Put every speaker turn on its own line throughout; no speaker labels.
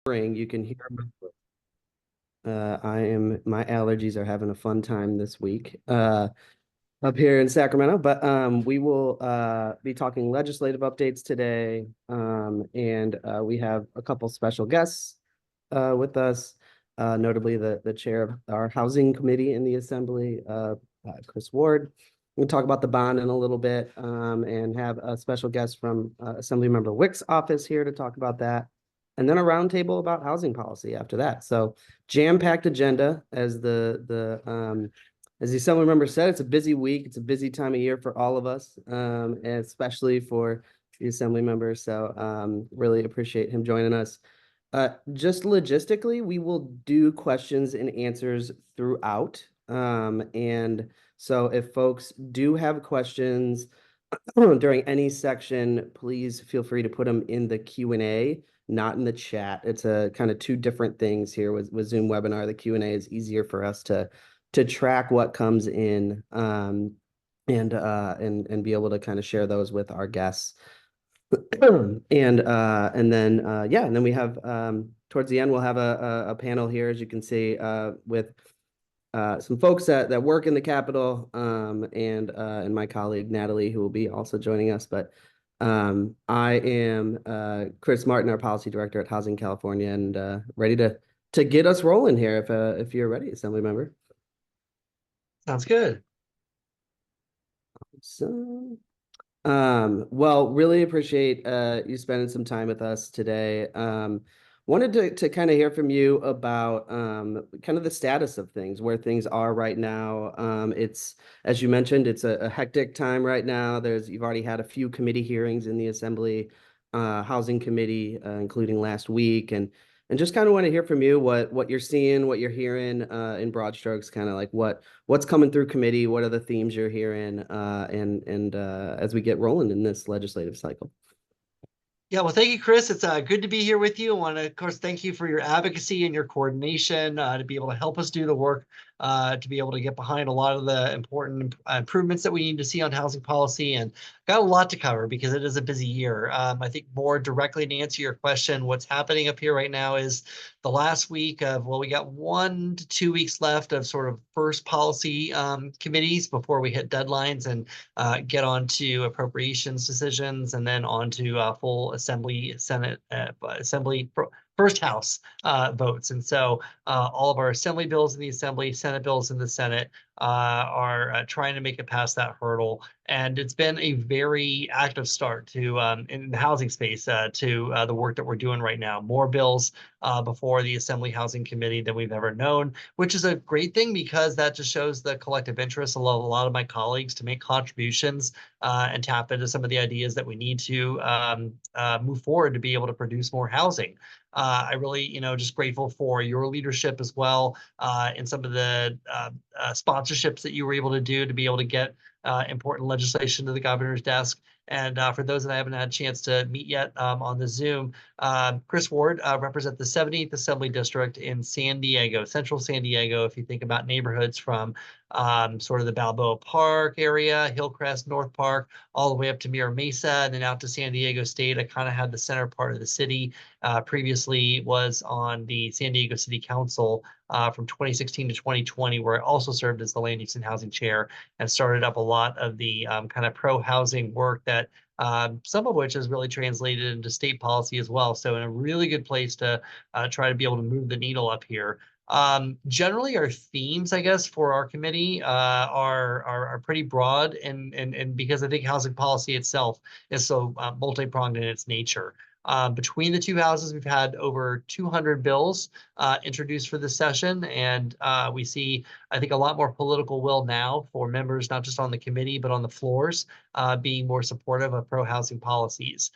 You can hear my allergies are having a fun time this week up here in Sacramento, but we will be talking legislative updates today. And we have a couple special guests with us, notably the chair of our housing committee in the assembly, Chris Ward. We'll talk about the bond in a little bit, and have a special guest from Assemblymember Wick's office here to talk about that. And then a roundtable about housing policy after that. So jam-packed agenda, as the assembly member said. It's a busy week. It's a busy time of year for all of us, and especially for the assembly members. So really appreciate him joining us. Just logistically, we will do questions and answers throughout. And so if folks do have questions during any section, please feel free to put them in the Q&A, not in the chat. It's a kind of two different things here with Zoom webinar. The Q&A is easier for us to track what comes in, and be able to kind of share those with our guests. And then we have towards the end we'll have a panel here, as you can see, with some folks that work in the Capitol, and my colleague Natalie, who will be also joining us. But I am Chris Martin, our policy director at Housing California, and ready to get us rolling here if you're ready, Assembly member.
Sounds good.
So, well, really appreciate you spending some time with us today. Wanted to kind of hear from you about kind of the status of things, where things are right now. It's, as you mentioned, it's a hectic time right now. You've already had a few committee hearings in the Assembly Housing Committee, including last week, and just kind of want to hear from you what you're seeing, what you're hearing, in broad strokes, kind of like what's coming through committee, what are the themes you're hearing, and as we get rolling in this legislative cycle.
Yeah, well, thank you, Chris. It's good to be here with you. I want to, of course, thank you for your advocacy and your coordination to be able to help us do the work, to be able to get behind a lot of the important improvements that we need to see on housing policy. And got a lot to cover because it is a busy year. I think more directly to answer your question, what's happening up here right now is the last week of, well, we got 1 to 2 weeks left of sort of first policy committees before we hit deadlines and get on to appropriations decisions, and then on to full Assembly, Senate, first House votes. And so all of our Assembly bills in the Assembly, Senate bills in the Senate are trying to make it past that hurdle. And it's been a very active start to in the housing space to the work that we're doing right now. More bills before the Assembly Housing Committee than we've ever known, which is a great thing because that just shows the collective interest of a lot of my colleagues to make contributions and tap into some of the ideas that we need to move forward to be able to produce more housing. I really, just grateful for your leadership as well, in some of the sponsorships that you were able to do to be able to get important legislation to the governor's desk. And for those that I haven't had a chance to meet yet on the Zoom, Chris Ward represents the 17th Assembly District in San Diego, Central San Diego. If you think about neighborhoods from sort of the Balboa Park area, Hillcrest, North Park, all the way up to Mira Mesa, and then out to San Diego State. I kind of had the center part of the city. Previously was on the San Diego City Council from 2016 to 2020, where I also served as the Land Use and Housing Chair and started up a lot of the kind of pro-housing work that some of which is really translated into state policy as well. So in a really good place to try to be able to move the needle up here. Generally, our themes, I guess, for our committee are pretty broad, and because I think housing policy itself is so multi-pronged in its nature. Between the two houses, we've had over 200 bills introduced for this session, and we see, I think, a lot more political will now for members, not just on the committee, but on the floors, being more supportive of pro-housing policies.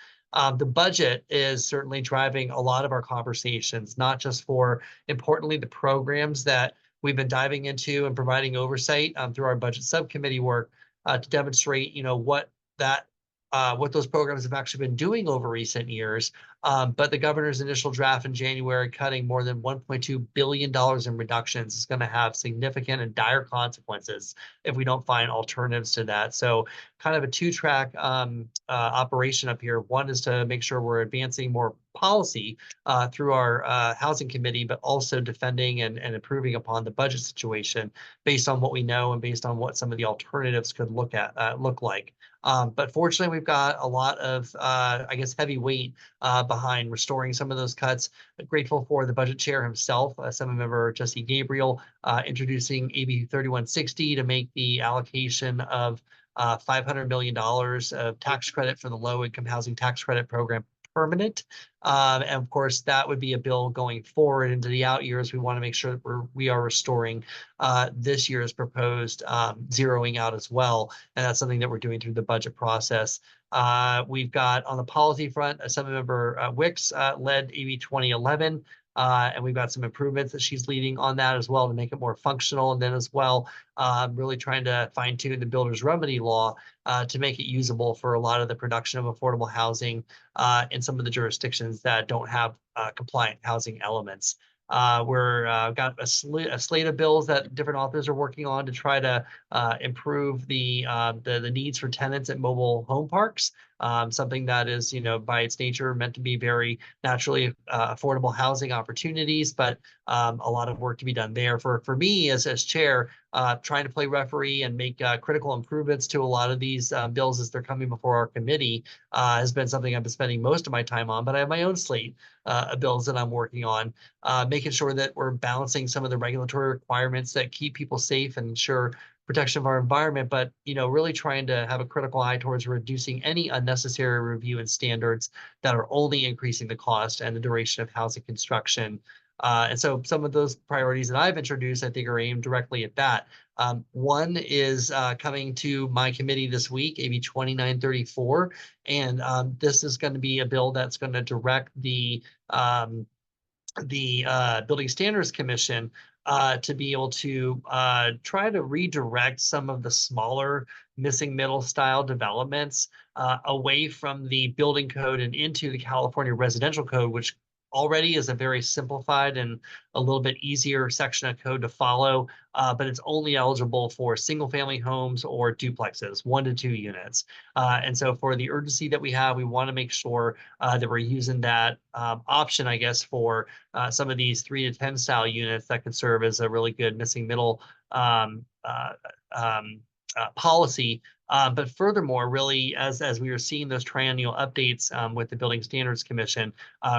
The budget is certainly driving a lot of our conversations, not just for, importantly, the programs that we've been diving into and providing oversight through our budget subcommittee work to demonstrate, what that what those programs have actually been doing over recent years. But the governor's initial draft in January, cutting more than $1.2 billion in reductions, is going to have significant and dire consequences if we don't find alternatives to that. So, kind of a two-track operation up here. One is to make sure we're advancing more policy through our housing committee, but also defending and improving upon the budget situation based on what we know and based on what some of the alternatives could look like. But fortunately, we've got a lot of, I guess, heavy weight behind restoring some of those cuts. Grateful for the budget chair himself, Assemblymember Jesse Gabriel, introducing AB 3160 to make the allocation of $500 million of tax credit for the low-income housing tax credit program permanent. And of course, that would be a bill going forward into the out years. We want to make sure that we are restoring this year's proposed zeroing out as well. And that's something that we're doing through the budget process. We've got on the policy front, Assemblymember Wicks led AB 2011. And we've got some improvements that she's leading on that as well to make it more functional. And then as well, really trying to fine tune the builder's remedy law to make it usable for a lot of the production of affordable housing in some of the jurisdictions that don't have compliant housing elements. We're got a slate of bills that different authors are working on to try to improve the needs for tenants at mobile home parks. Something that is, by its nature meant to be very naturally affordable housing opportunities, but a lot of work to be done there. For me as chair, trying to play referee and make critical improvements to a lot of these bills as they're coming before our committee has been something I've been spending most of my time on. But I have my own slate of bills that I'm working on, making sure that we're balancing some of the regulatory requirements that keep people safe and ensure protection of our environment, but really trying to have a critical eye towards reducing any unnecessary review and standards that are only increasing the cost and the duration of housing construction. And so some of those priorities that I've introduced, I think, are aimed directly at that. One is coming to my committee this week, AB 2934, and this is going to be a bill that's going to direct the Building Standards Commission to be able to try to redirect some of the smaller missing middle style developments away from the building code and into the California Residential Code, which already is a very simplified and a little bit easier section of code to follow, but it's only eligible for single family homes or duplexes, 1 to 2 units. And so for the urgency that we have, we want to make sure that we're using that option, I guess, for some of these 3 to 10 style units that could serve as a really good missing middle policy. But furthermore, really, as we were seeing those triennial updates with the Building Standards Commission,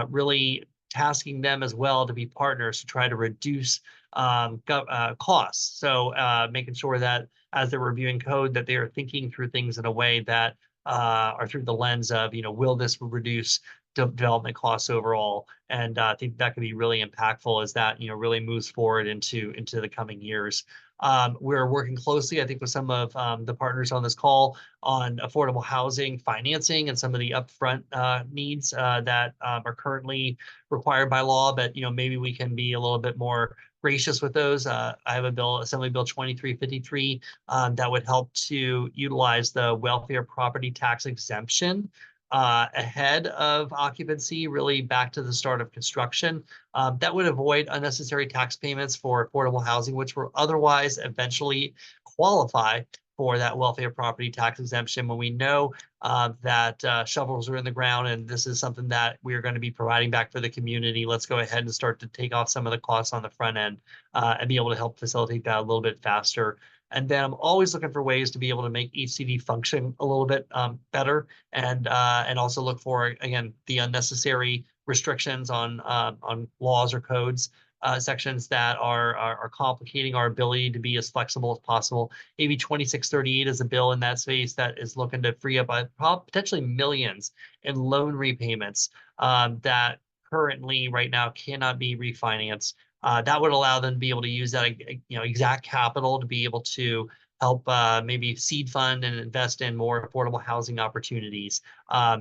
really tasking them as well to be partners to try to reduce costs. So making sure that as they're reviewing code, that they are thinking through things in a way that are through the lens of, will this reduce development costs overall? And I think that could be really impactful as that, really moves forward into the coming years. We're working closely, I think, with some of the partners on this call on affordable housing financing and some of the upfront needs that are currently required by law, but maybe we can be a little bit more gracious with those. I have a bill, Assembly Bill 2353, that would help to utilize the welfare property tax exemption ahead of occupancy, really back to the start of construction. That would avoid unnecessary tax payments for affordable housing, which will otherwise eventually qualify for that welfare property tax exemption when we know that shovels are in the ground and this is something that we're going to be providing back for the community. Let's go ahead and start to take off some of the costs on the front end and be able to help facilitate that a little bit faster. And then I'm always looking for ways to be able to make HCD function a little bit better, and also look for, again, the unnecessary restrictions on laws or codes sections that are complicating our ability to be as flexible as possible. AB 2638 is a bill in that space that is looking to free up potentially millions in loan repayments that currently right now cannot be refinanced. That would allow them to be able to use that, exact capital to be able to help maybe seed fund and invest in more affordable housing opportunities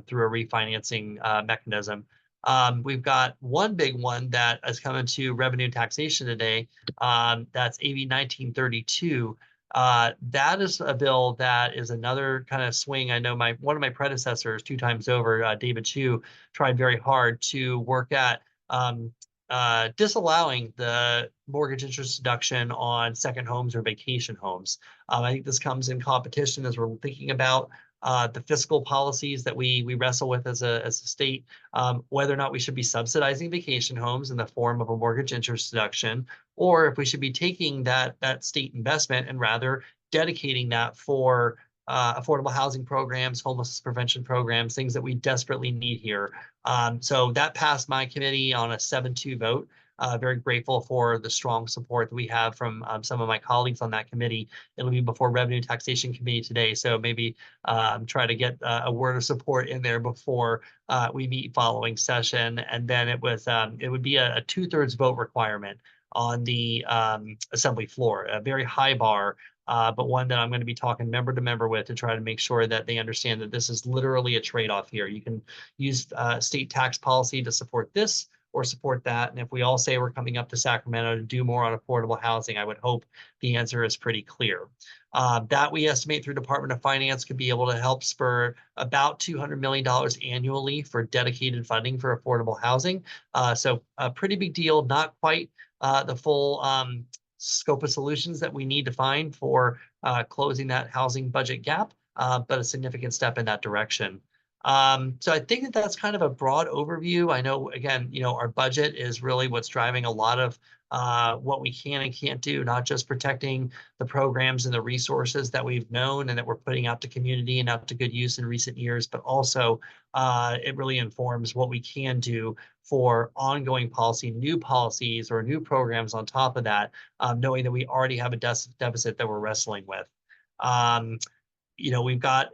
through a refinancing mechanism. We've got one big one that has come into revenue taxation today. That's AB 1932. That is a bill that is another kind of swing. I know one of my predecessors, 2 times over, David Chu, tried very hard to work at um, disallowing the mortgage interest deduction on second homes or vacation homes. I think this comes in competition as we're thinking about the fiscal policies that we wrestle with as a state, whether or not we should be subsidizing vacation homes in the form of a mortgage interest deduction, or if we should be taking that state investment and rather dedicating that for affordable housing programs, homelessness prevention programs, things that we desperately need here. So that passed my committee on a 7-2 vote. Very grateful for the strong support that we have from some of my colleagues on that committee. It'll be before Revenue Taxation Committee today, so maybe try to get a word of support in there before we meet following session. And then it would be a 2/3 vote requirement on the assembly floor, a very high bar, but one that I'm going to be talking member to member with to try to make sure that they understand that this is literally a trade-off here. You can use state tax policy to support this or support that. And if we all say we're coming up to Sacramento to do more on affordable housing, I would hope the answer is pretty clear. That we estimate through Department of Finance could be able to help spur about $200 million annually for dedicated funding for affordable housing. So a pretty big deal, not quite the full scope of solutions that we need to find for closing that housing budget gap, but a significant step in that direction. So I think that that's kind of a broad overview. I know, again, our budget is really what's driving a lot of what we can and can't do, not just protecting the programs and the resources that we've known and that we're putting out to community and out to good use in recent years, but also it really informs what we can do for ongoing policy, new policies or new programs on top of that, knowing that we already have a deficit that we're wrestling with. Um, we've got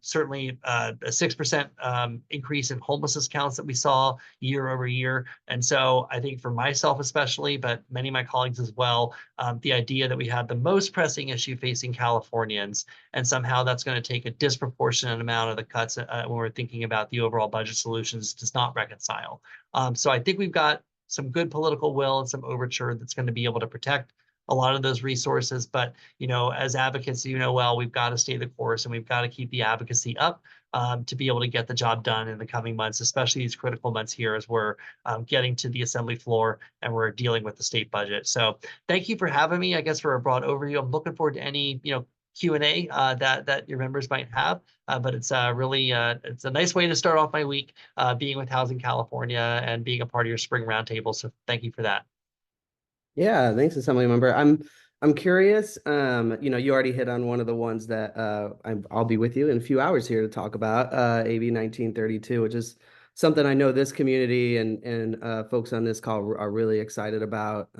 certainly a 6% increase in homelessness counts that we saw year over year. And so I think for myself especially, but many of my colleagues as well, the idea that we have the most pressing issue facing Californians, and somehow that's going to take a disproportionate amount of the cuts when we're thinking about the overall budget solutions does not reconcile. So I think we've got some good political will and some overture that's going to be able to protect a lot of those resources. But, as advocates, well, we've got to stay the course and we've got to keep the advocacy up to be able to get the job done in the coming months, especially these critical months here as we're getting to the assembly floor and we're dealing with the state budget. So thank you for having me, I guess, for a broad overview. I'm looking forward to any, Q&A that your members might have, but it's really it's a nice way to start off my week being with Housing California and being a part of your spring roundtable. So thank you for that.
Yeah, thanks, Assembly Member. I'm curious. You already hit on one of the ones that I'll be with you in a few hours here to talk about, AB 1932, which is something I know this community and folks on this call are really excited about.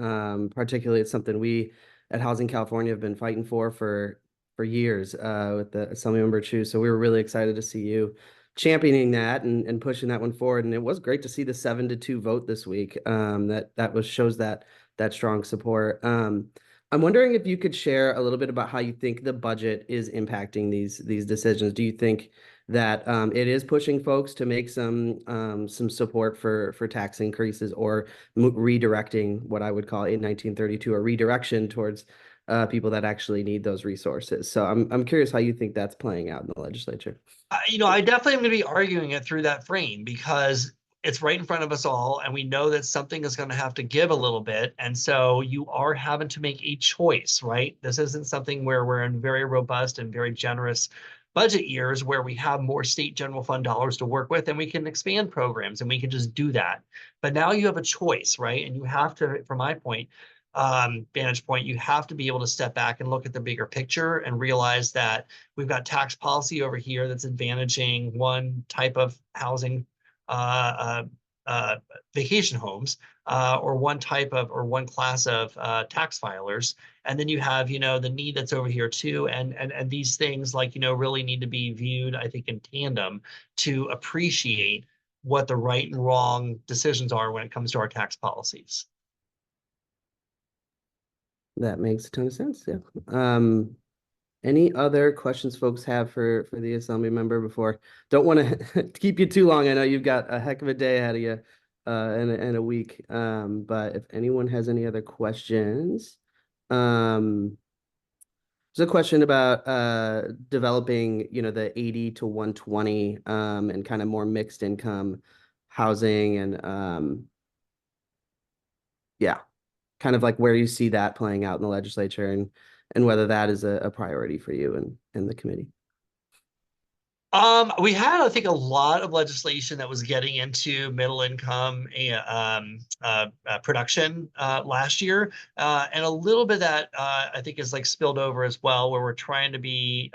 Particularly, it's something we at Housing California have been fighting for years with the Assembly Member Chu. So we were really excited to see you championing that and pushing that one forward. And it was great to see the 7-2 vote this week. That shows that strong support. I'm wondering if you could share a little bit about how you think the budget is impacting these decisions. Do you think that it is pushing folks to make some support for tax increases, or redirecting what I would call in 1932 a redirection towards people that actually need those resources? So I'm curious how you think that's playing out in the legislature.
I definitely am going to be arguing it through that frame because it's right in front of us all, and we know that something is going to have to give a little bit. And so you are having to make a choice, right? This isn't something where we're in very robust and very generous budget years where we have more state general fund dollars to work with and we can expand programs and we can just do that. But now you have a choice, right? And you have to, from my vantage point, you have to be able to step back and look at the bigger picture and realize that we've got tax policy over here that's advantaging one type of housing, uh, vacation homes, or one type of or one class of tax filers, and then you have the need that's over here too, and these things really need to be viewed, I think, in tandem to appreciate what the right and wrong decisions are when it comes to our tax policies.
That makes a ton of sense. Yeah. Any other questions folks have for the assembly member before? Don't want to keep you too long. I know you've got a heck of a day ahead of you, and a week. But if anyone has any other questions, um, There's a question about developing, the 80 to 120 and kind of more mixed income housing and yeah, kind of like where you see that playing out in the legislature and whether that is a priority for you and the committee.
We had, I think, a lot of legislation that was getting into middle income production last year, and a little bit of that I think is like spilled over as well, where we're trying to be,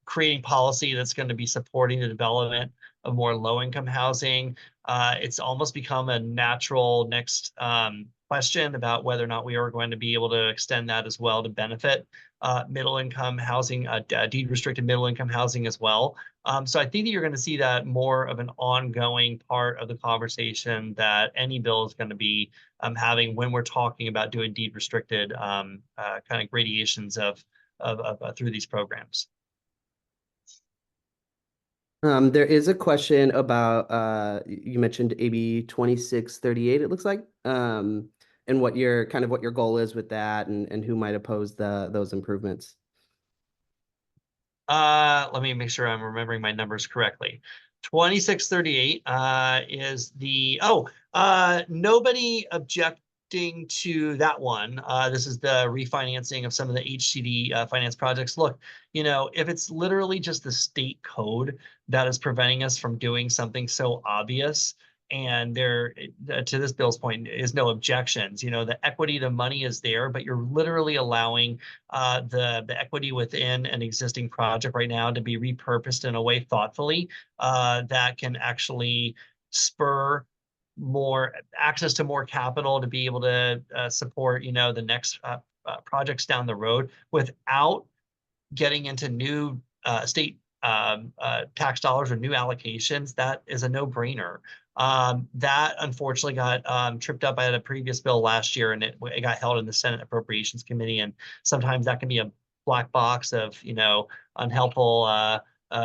creating policy that's going to be supporting the development of more low-income housing. It's almost become a natural next question about whether or not we are going to be able to extend that as well to benefit middle-income housing, deed-restricted middle-income housing as well. So I think that you're going to see that more of an ongoing part of the conversation that any bill is going to be having when we're talking about doing deed-restricted kind of gradations of through these programs.
There is a question about you mentioned AB 2638, it looks like. And what your goal is with that and who might oppose those improvements.
Let me make sure I'm remembering my numbers correctly. 2638 is nobody objecting to that one. This is the refinancing of some of the HCD finance projects. Look, if it's literally just the state code that is preventing us from doing something so obvious, and there, to this bill's point, is no objections. The equity, the money is there, but you're literally allowing the equity within an existing project right now to be repurposed in a way thoughtfully that can actually spur more access to more capital to be able to support, the next projects down the road without getting into new state tax dollars or new allocations. That is a no-brainer. That unfortunately got tripped up by a previous bill last year, and it got held in the Senate Appropriations Committee. And sometimes that can be a black box of, unhelpful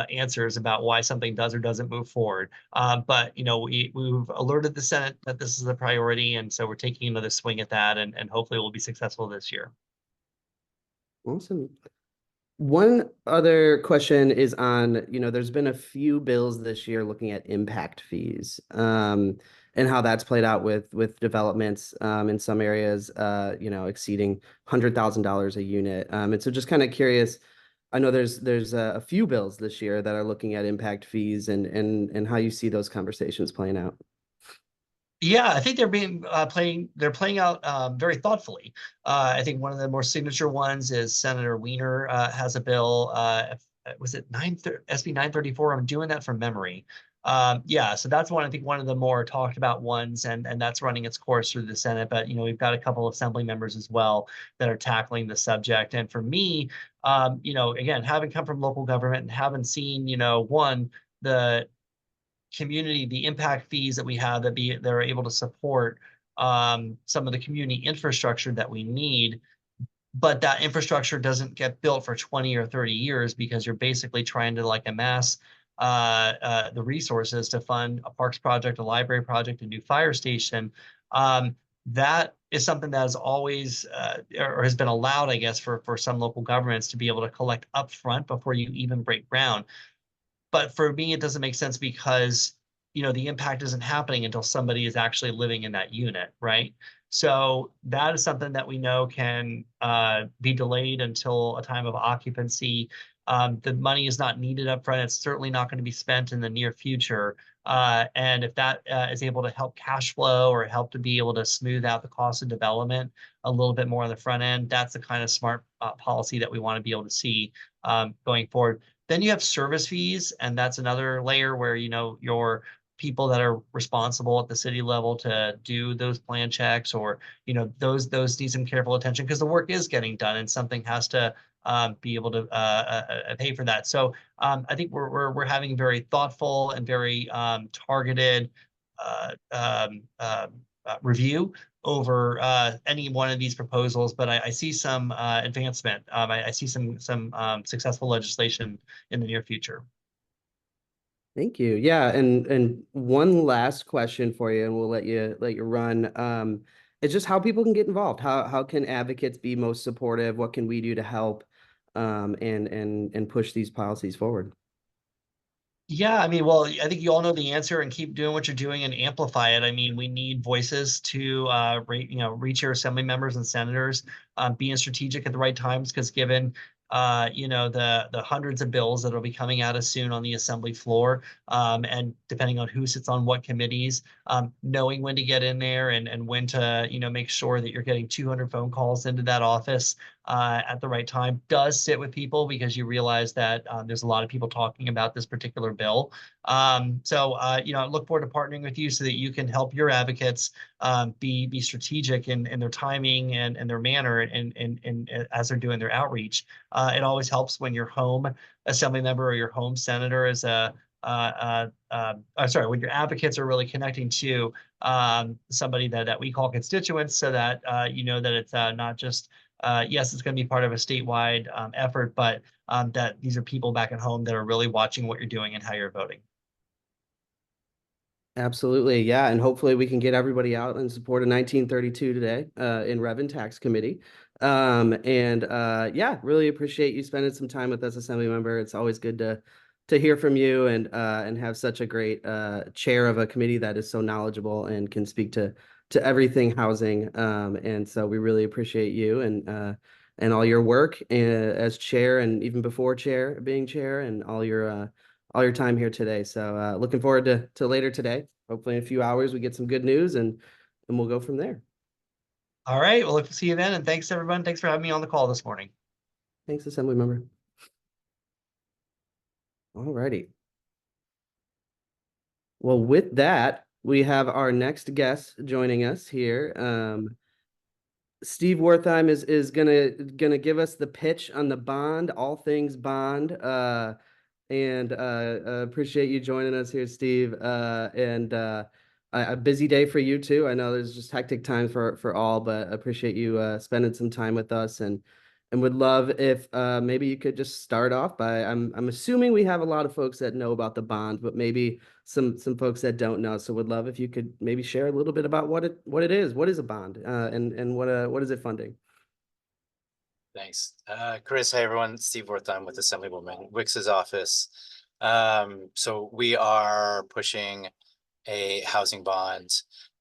answers about why something does or doesn't move forward. But we've alerted the Senate that this is a priority, and so we're taking another swing at that, and hopefully we'll be successful this year.
Awesome. One other question is on, there's been a few bills this year looking at impact fees, and how that's played out with developments in some areas, exceeding $100,000 a unit. And so just kind of curious, I know there's a few bills this year that are looking at impact fees and how you see those conversations playing out.
Yeah, I think they're playing out very thoughtfully. I think one of the more signature ones is Senator Weiner has a bill. Was it SB 934? I'm doing that from memory. Yeah, so that's one, I think, one of the more talked about ones, and that's running its course through the Senate. But we've got a couple of assembly members as well that are tackling the subject. And for me, again, having come from local government and having seen, one, the community, the impact fees that we have that are able to support some of the community infrastructure that we need, but that infrastructure doesn't get built for 20 or 30 years because you're basically trying to like amass the resources to fund a parks project, a library project, a new fire station. That is something that has always or has been allowed, I guess, for some local governments to be able to collect upfront before you even break ground. But for me, it doesn't make sense because, the impact isn't happening until somebody is actually living in that unit, right? So that is something that we know can be delayed until a time of occupancy. The money is not needed up front. It's certainly not going to be spent in the near future. And if that is able to help cash flow or help to be able to smooth out the cost of development a little bit more on the front end, that's the kind of smart policy that we want to be able to see going forward. Then you have service fees, and that's another layer where, your people that are responsible at the city level to do those plan checks, or, those need some careful attention because the work is getting done and something has to be able to pay for that. So I think we're having very thoughtful and very targeted review over any one of these proposals, but I see some advancement. I see some successful legislation in the near future.
Thank you. Yeah, and one last question for you, and we'll let you run. it's just how people can get involved. How can advocates be most supportive? What can we do to help and push these policies forward?
Yeah, I mean, well, I think you all know the answer and keep doing what you're doing and amplify it. I mean, we need voices to reach your assembly members and senators, being strategic at the right times, because given the hundreds of bills that will be coming at us soon on the assembly floor, and depending on who sits on what committees, knowing when to get in there and when to, make sure that you're getting 200 phone calls into that office at the right time does sit with people, because you realize that there's a lot of people talking about this particular bill. I look forward to partnering with you so that you can help your advocates be strategic in their timing and their manner and as they're doing their outreach. It always helps when your home assembly member or your home senator is when your advocates are really connecting to somebody that we call constituents, so that you know that it's not just yes, it's going to be part of a statewide effort, but that these are people back at home that are really watching what you're doing and how you're voting.
Absolutely. Yeah. And hopefully we can get everybody out and support a 1932 today in Rev and Tax Committee. Yeah, really appreciate you spending some time with us, Assembly Member. It's always good to hear from you and have such a great chair of a committee that is so knowledgeable and can speak to everything housing. And so we really appreciate you and all your work as chair and even before being chair, and all your time here today. So looking forward to later today. Hopefully in a few hours we get some good news and we'll go from there.
All right. Well, see you then. And thanks, everyone. Thanks for having me on the call this morning.
Thanks, Assembly Member. All righty. Well, with that, we have our next guest joining us here. Steve Wertheim is gonna give us the pitch on the bond, all things bond. And appreciate you joining us here, Steve. A busy day for you too. I know there's just hectic times for all, but appreciate you spending some time with us and would love if maybe you could just start off by I'm assuming we have a lot of folks that know about the bond, but maybe some folks that don't know. So would love if you could maybe share a little bit about what it is. What is a bond? And what is it funding?
Thanks. Chris, hey everyone, Steve Wortham with Assemblywoman Wix's office. So we are pushing a housing bond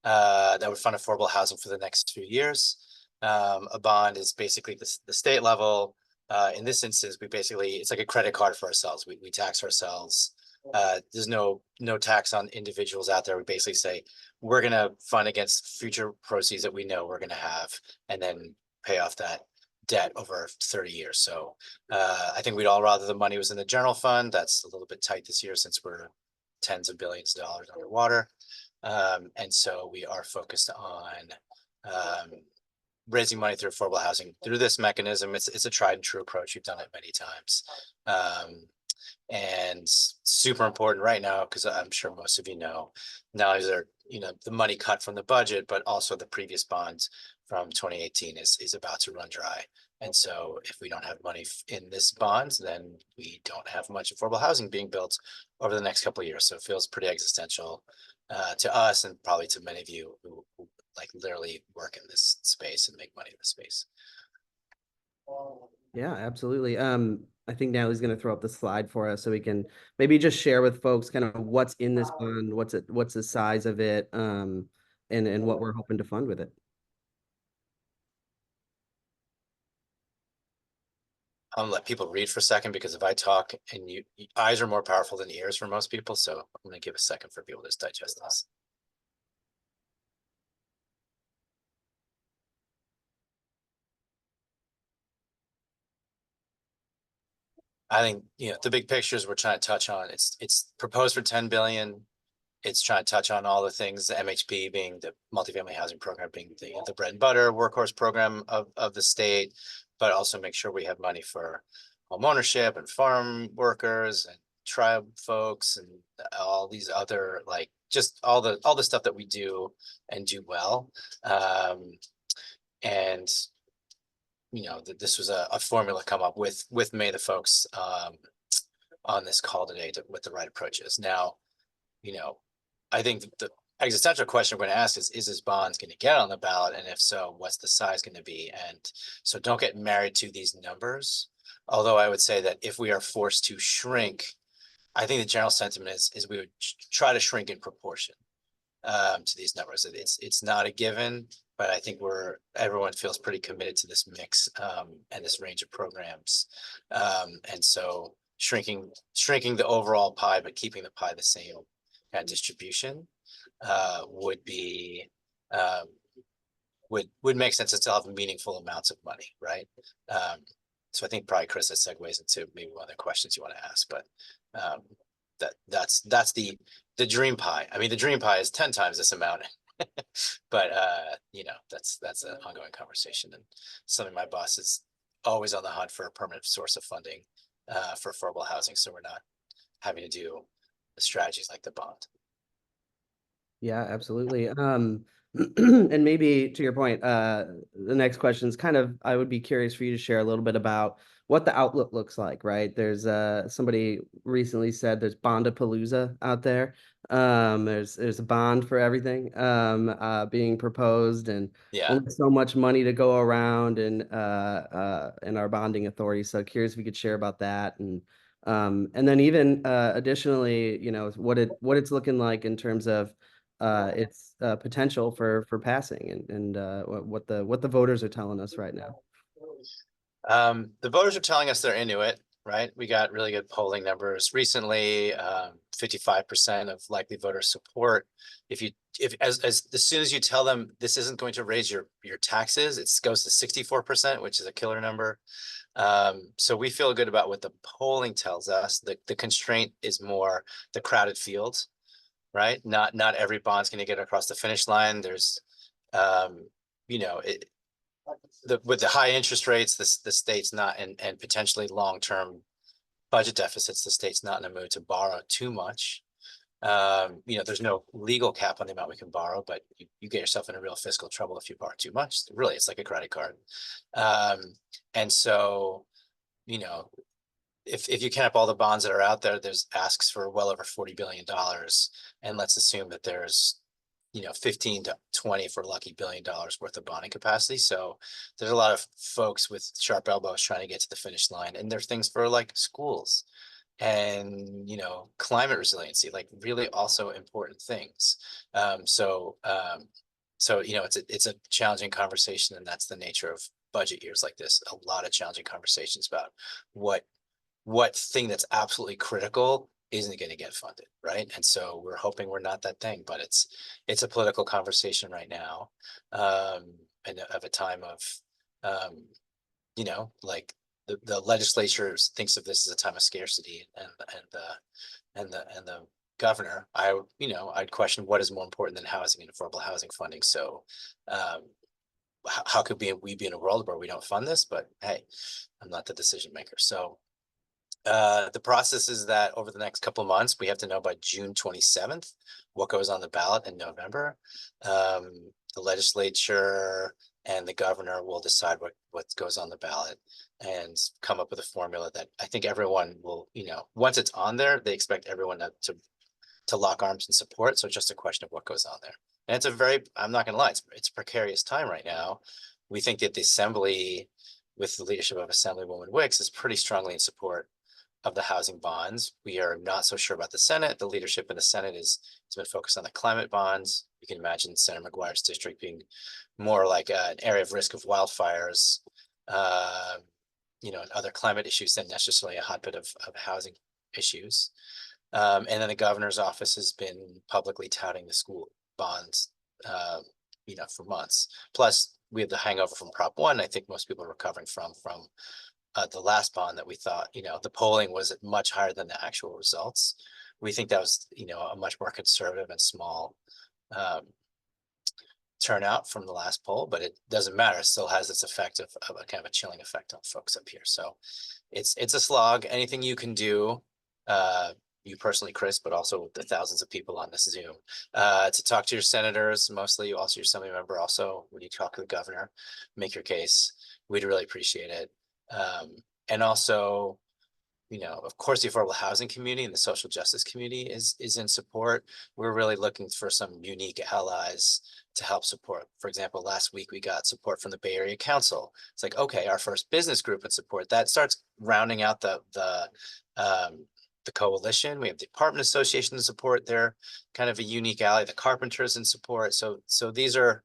that would fund affordable housing for the next few years. A bond is basically the state level. In this instance, it's like a credit card for ourselves. We tax ourselves. There's no tax on individuals out there. We basically say we're gonna fund against future proceeds that we know we're gonna have, and then pay off that debt over 30 years. So I think we'd all rather the money was in the general fund. That's a little bit tight this year since we're tens of billions of dollars underwater. And so we are focused on raising money through affordable housing through this mechanism. It's a tried and true approach. We've done it many times. And super important right now, because I'm sure most of you know, not only is there, the money cut from the budget, but also the previous bonds from 2018 is about to run dry. And so if we don't have money in this bonds, then we don't have much affordable housing being built over the next couple of years. So it feels pretty existential to us, and probably to many of you who like literally work in this space and make money in this space.
Yeah, absolutely. I think Natalie's going to throw up the slide for us so we can maybe just share with folks kind of what's in this fund, what's the size of it, and what we're hoping to fund with it.
I'll let people read for a second, because if I talk and eyes are more powerful than ears for most people. So I'm going to give a second for people to just digest this. I think, the big pictures we're trying to touch on, it's proposed for 10 billion. It's trying to touch on all the things, the MHP being the multifamily housing program, being the bread and butter workhorse program of the state, but also make sure we have money for home ownership and farm workers and tribe folks and all these other, like, just all the stuff that we do and do well. And this was a formula come up with May the folks on this call today with the right approaches. Now, I think existential question we're going to ask is this bond going to get on the ballot? And if so, what's the size going to be? And so don't get married to these numbers. Although I would say that if we are forced to shrink, I think the general sentiment is we would try to shrink in proportion to these numbers. It's not a given, but I think everyone feels pretty committed to this mix and this range of programs. And so shrinking the overall pie, but keeping the pie the same kind of distribution would be would make sense to still have meaningful amounts of money, right? So I think probably Chris, that segues into maybe one of the questions you want to ask, but that's the dream pie. I mean, the dream pie is 10 times this amount, but you know, that's an ongoing conversation and something my boss is always on the hunt for a permanent source of funding for affordable housing, so we're not having to do strategies like the bond.
Yeah, absolutely. And maybe to your point, the next question is kind of, I would be curious for you to share a little bit about what the outlook looks like, right? There's somebody recently said there's Bondapalooza out there. There's a bond for everything being proposed, and
Yeah.
only so much money to go around in our bonding authority. So curious if you could share about that, and then even additionally, you know, what it's looking like in terms of its potential for passing, and what the voters are telling us right now.
The voters are telling us they're into it, right? We got really good polling numbers recently. 55% of likely voter support. If as soon as you tell them this isn't going to raise your taxes, it goes to 64%, which is a killer number. So we feel good about what the polling tells us. The constraint is more the crowded field, right? Not every bond's going to get across the finish line. There's, you know, with the high interest rates, the state's not, and potentially long-term budget deficits, the state's not in a mood to borrow too much. You know, there's no legal cap on the amount we can borrow, but you get yourself into real fiscal trouble if you borrow too much. Really, it's like a credit card. And so, you know, if you count up all the bonds that are out there, there's asks for well over $40 billion. And let's assume that there's, you know, 15 to 20 for lucky $1 billion worth of bonding capacity. So there's a lot of folks with sharp elbows trying to get to the finish line. And there's things for like schools and, you know, climate resiliency, like really also important things. So, you know, it's a challenging conversation, and that's the nature of budget years like this. A lot of challenging conversations about what thing that's absolutely critical isn't going to get funded, right? And so we're hoping we're not that thing, but it's a political conversation right now, and of a time of, you know, like the legislature thinks of this as a time of scarcity, and the governor, you know, I'd question what is more important than housing and affordable housing funding. So, how could we be in a world where we don't fund this? But hey, I'm not the decision maker. So the process is that over the next couple of months, we have to know by June 27th what goes on the ballot in November. The legislature and the governor will decide what goes on the ballot and come up with a formula that I think everyone will, you know, once it's on there, they expect everyone to lock arms and support. So it's just a question of what goes on there. And it's I'm not gonna lie, it's a precarious time right now. We think that the Assembly, with the leadership of Assemblywoman Wicks, is pretty strongly in support of the housing bonds. We are not so sure about the Senate. The leadership in the Senate has been focused on the climate bonds. You can imagine Senator McGuire's district being more like an area of risk of wildfires, you know, and other climate issues than necessarily a hotbed of housing issues. And then the governor's office has been publicly touting the school bonds, you know, for months. Plus, we have the hangover from Prop 1. I think most people are recovering from the last bond that we thought, you know, the polling was much higher than the actual results. We think that was, you know, a much more conservative and small turnout from the last poll, but it doesn't matter. It still has its effect of a kind of a chilling effect on folks up here. So it's a slog. Anything you can do, you personally, Chris, but also the thousands of people on this Zoom, to talk to your senators, mostly also your assembly member, also when you talk to the governor, make your case. We'd really appreciate it. And also, of course, the affordable housing community and the social justice community is in support. We're really looking for some unique allies to help support. For example, last week we got support from the Bay Area Council. It's like, okay, our first business group would support that. Starts rounding out the coalition. We have the apartment association to support. They're kind of a unique ally. The carpenters in support. So these are,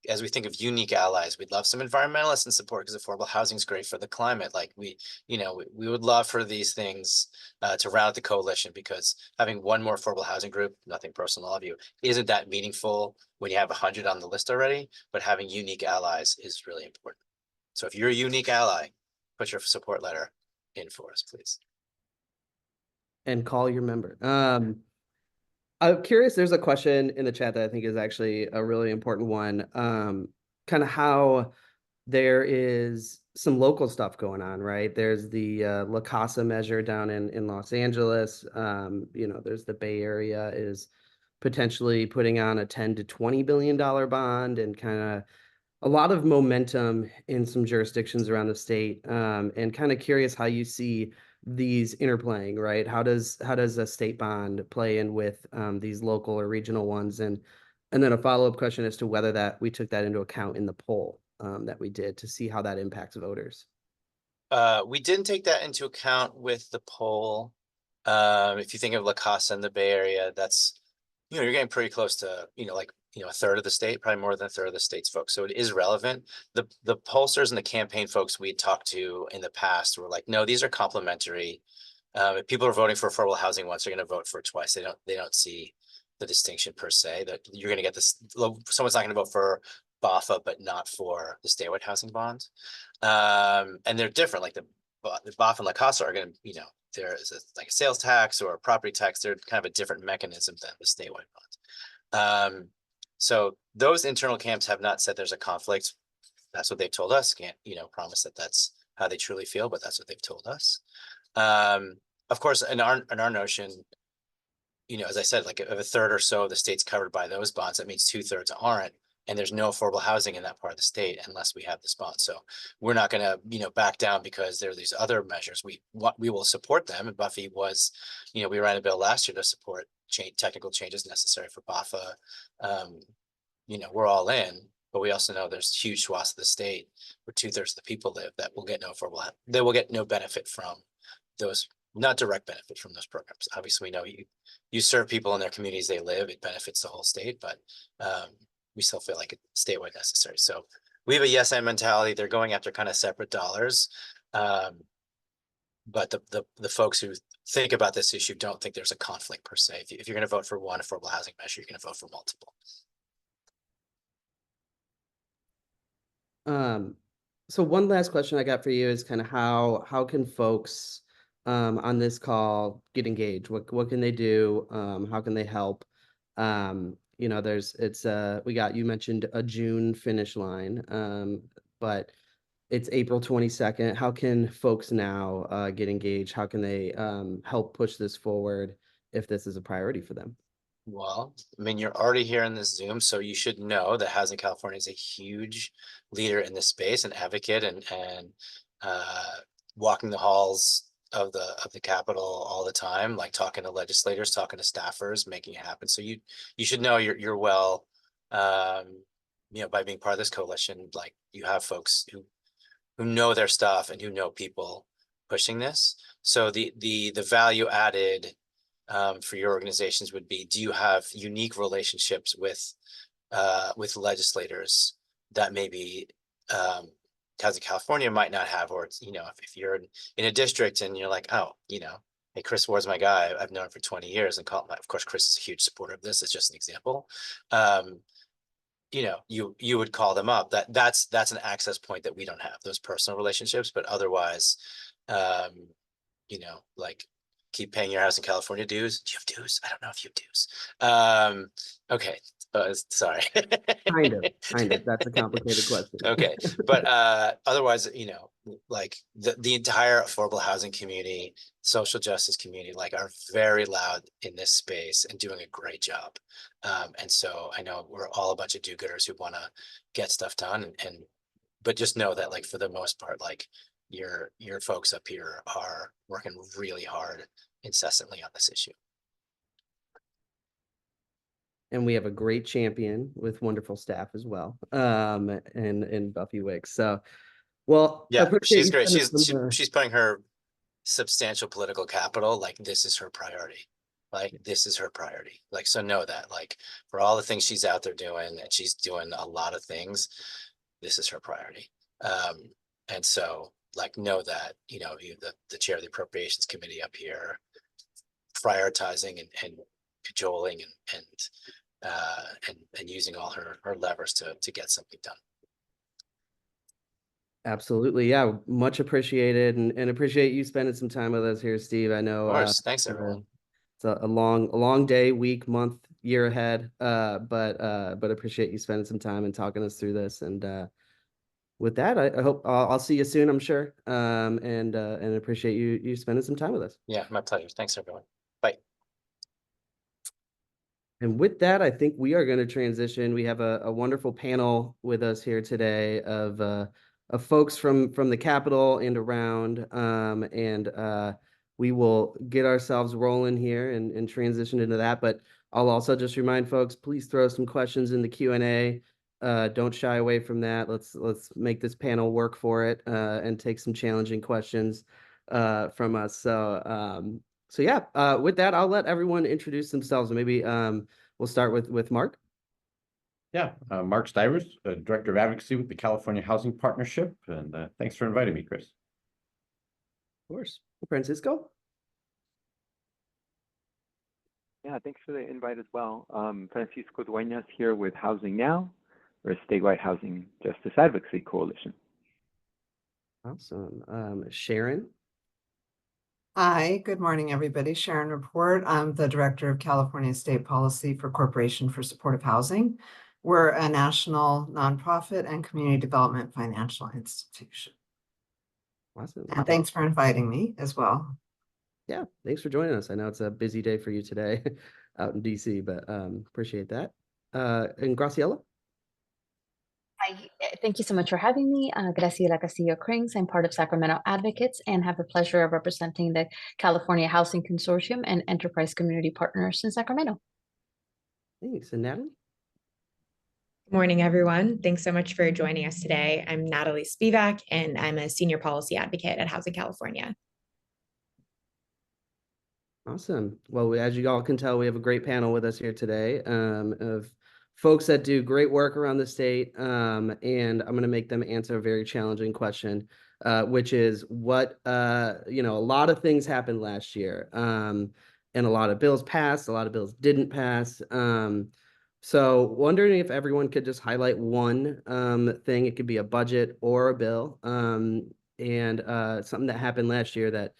as we think of unique allies, we'd love some environmentalists in support because affordable housing is great for the climate. Like we would love for these things to round out the coalition, because having one more affordable housing group, nothing personal, all of you, isn't that meaningful when you have 100 on the list already, but having unique allies is really important. So if you're a unique ally, put your support letter in for us, please.
And call your member. I'm curious, there's a question in the chat that I think is actually a really important one. Kind of how there is some local stuff going on, right? There's the La Casa measure down in Los Angeles. There's the Bay Area is potentially putting on a 10 to $20 billion bond, and kind of a lot of momentum in some jurisdictions around the state. And kind of curious how you see these interplaying, right? How does a state bond play in with these local or regional ones? And then a follow-up question as to whether that we took that into account in the poll that we did to see how that impacts voters.
We didn't take that into account with the poll. If you think of La Casa in the Bay Area, that's, you're getting pretty close to, a third of the state, probably more than a third of the state's folks. So it is relevant. The pollsters and the campaign folks we had talked to in the past were like, no, these are complementary. If people are voting for affordable housing once, they're going to vote for it twice. They don't see the distinction per se, that you're going to get this. Someone's not going to vote for BAFA, but not for the statewide housing bond. And they're different. Like the BAFA and La Casa are going to, there is like a sales tax or a property tax. They're kind of a different mechanism than the statewide bond. So those internal camps have not said there's a conflict. That's what they've told us. Can't, promise that that's how they truly feel, but that's what they've told us. Of course, in our notion, as I said, like of a third or so of the state's covered by those bonds, that means 2/3 aren't. And there's no affordable housing in that part of the state unless we have this bond. So we're not going to, back down because there are these other measures. We will support them. And Buffy was, we ran a bill last year to support technical changes necessary for BAFA. We're all in, but we also know there's huge swaths of the state where 2/3 of the people live that will get no affordable. They will get no benefit from those, not direct benefit from those programs. Obviously, we know you serve people in their communities they live, it benefits the whole state, but we still feel like it's statewide necessary. So we have a yes and mentality. They're going after kind of separate dollars. But the folks who think about this issue don't think there's a conflict per se. If you're going to vote for one affordable housing measure, you're going to vote for multiple.
So one last question I got for you is kind of how can folks on this call get engaged? What can they do? How can they help? You mentioned a June finish line, but it's April 22nd. How can folks now get engaged? How can they help push this forward if this is a priority for them?
Well, I mean, you're already here in this Zoom, so you should know that Housing California is a huge leader in this space, an advocate, and walking the halls of the Capitol all the time, like talking to legislators, talking to staffers, making it happen. So you should know you're well, by being part of this coalition, like you have folks who know their stuff and who know people pushing this. So the value added for your organizations would be, do you have unique relationships with legislators that maybe Housing California might not have, or it's, if you're in a district and you're like, oh, hey, Chris Ward's my guy, I've known him for 20 years, and of course, Chris is a huge supporter of this. It's just an example. You would call them up. That's an access point that we don't have, those personal relationships, but otherwise, like keep paying your Housing California dues. Do you have dues? I don't know if you have dues. Okay. Sorry.
Kind of. That's a complicated question.
Okay. But otherwise, like the entire affordable housing community, social justice community, like are very loud in this space and doing a great job. And so I know we're all a bunch of do-gooders who want to get stuff done, but just know that, like, for the most part, like, your folks up here are working really hard incessantly on this issue.
And we have a great champion with wonderful staff as well, in Buffy Wicks. So, well,
Yeah,
appreciate
she's
you
great.
spending some,
She's putting her substantial political capital, like this is her priority. Like this is her priority. Like, so know that, like, for all the things she's out there doing, and she's doing a lot of things, this is her priority. And so like, know that, you know, you, the chair of the appropriations committee up here, prioritizing and cajoling and using all her levers to get something done.
Absolutely. Yeah. Much appreciated, and appreciate you spending some time with us here, Steve. I know,
Of course. Thanks, everyone.
it's a long day, week, month, year ahead. But appreciate you spending some time and talking us through this. And with that, I hope I'll see you soon, I'm sure. And appreciate you spending some time with us.
Yeah, my pleasure. Thanks, everyone. Bye.
And with that, I think we are going to transition. We have a wonderful panel with us here today of folks from the Capitol and around. We will get ourselves rolling here and transition into that. But I'll also just remind folks, please throw some questions in the Q&A. Don't shy away from that. Let's make this panel work for it, and take some challenging questions from us. So yeah, with that, I'll let everyone introduce themselves. Maybe we'll start with Mark.
Yeah, Mark Stivers, Director of Advocacy with the California Housing Partnership, and thanks for inviting me, Chris.
Of course. Francisco.
Yeah, thanks for the invite as well. Francisco Dueñas here with Housing Now, or a statewide housing justice advocacy coalition.
Awesome. Sharon.
Hi, good morning, everybody. Sharon Report. I'm the Director of California State Policy for Corporation for Supportive Housing. We're a national nonprofit and community development financial institution.
Awesome.
And thanks for inviting me as well.
Yeah, thanks for joining us. I know it's a busy day for you today out in DC, but appreciate that. And Graciela.
Hi, thank you so much for having me. Graciela Castillo-Krings. I'm part of Sacramento Advocates and have the pleasure of representing the California Housing Consortium and Enterprise Community Partners in Sacramento.
Thanks. And Natalie?
Morning, everyone. Thanks so much for joining us today. I'm Natalie Spivak, and I'm a senior policy advocate at Housing California.
Awesome. Well, as you all can tell, we have a great panel with us here today of folks that do great work around the state. And I'm going to make them answer a very challenging question, which is what, a lot of things happened last year. And a lot of bills passed, a lot of bills didn't pass. So wondering if everyone could just highlight one thing. It could be a budget or a bill, and something that happened last year that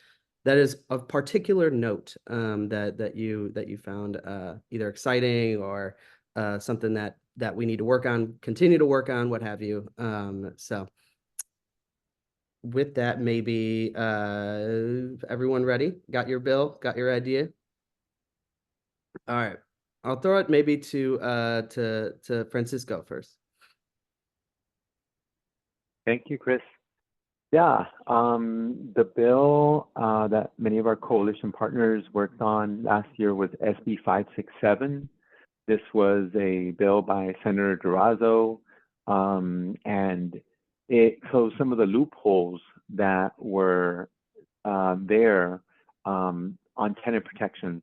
is of particular note, that you found either exciting or something that we need to work on, continue to work on, what have you. So with that, maybe everyone ready? Got your bill? Got your idea? All right. I'll throw it maybe to Francisco first.
Thank you, Chris. Yeah, the bill that many of our coalition partners worked on last year was SB 567. This was a bill by Senator Durazo, and it closed some of the loopholes that were there on tenant protections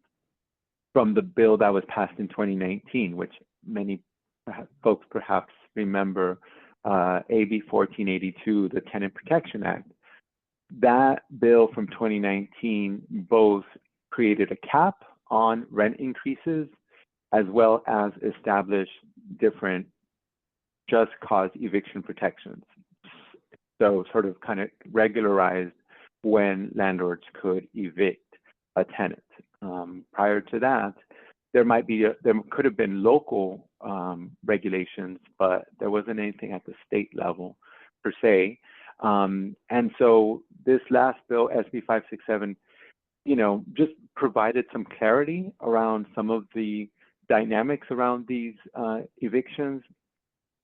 from the bill that was passed in 2019, which many folks perhaps remember, AB 1482, the Tenant Protection Act. That bill from 2019 both created a cap on rent increases as well as established different just cause eviction protections. So sort of kind of regularized when landlords could evict a tenant. Prior to that, there could have been local regulations, but there wasn't anything at the state level per se. And so this last bill, SB 567, just provided some clarity around some of the dynamics around these evictions.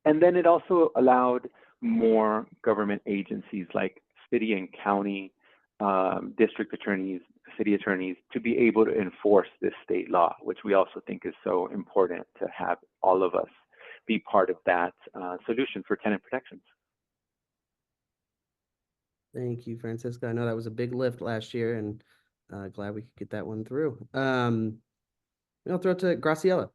And then it also allowed more government agencies like city and county district attorneys, city attorneys to be able to enforce this state law, which we also think is so important to have all of us be part of that solution for tenant protections.
Thank you, Francisco. I know that was a big lift last year, and glad we could get that one through. I'll throw it to Graciela.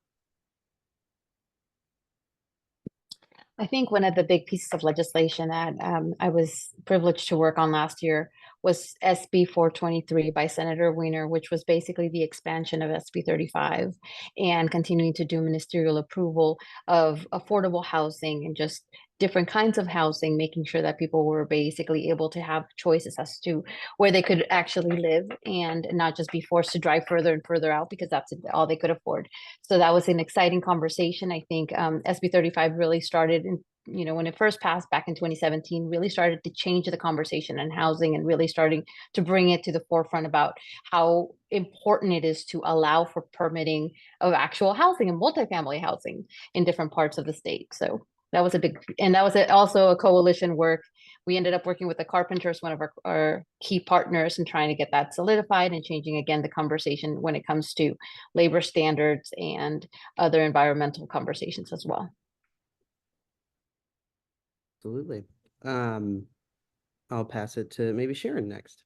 I think one of the big pieces of legislation that I was privileged to work on last year was SB 423 by Senator Weiner, which was basically the expansion of SB 35 and continuing to do ministerial approval of affordable housing and just different kinds of housing, making sure that people were basically able to have choices as to where they could actually live and not just be forced to drive further and further out because that's all they could afford. So that was an exciting conversation. I think SB 35 really started in, when it first passed back in 2017, really started to change the conversation on housing and really starting to bring it to the forefront about how important it is to allow for permitting of actual housing and multifamily housing in different parts of the state. So that was a big, and that was also a coalition work. We ended up working with the carpenters, one of our key partners, and trying to get that solidified and changing again the conversation when it comes to labor standards and other environmental conversations as well.
Absolutely. I'll pass it to maybe Sharon next.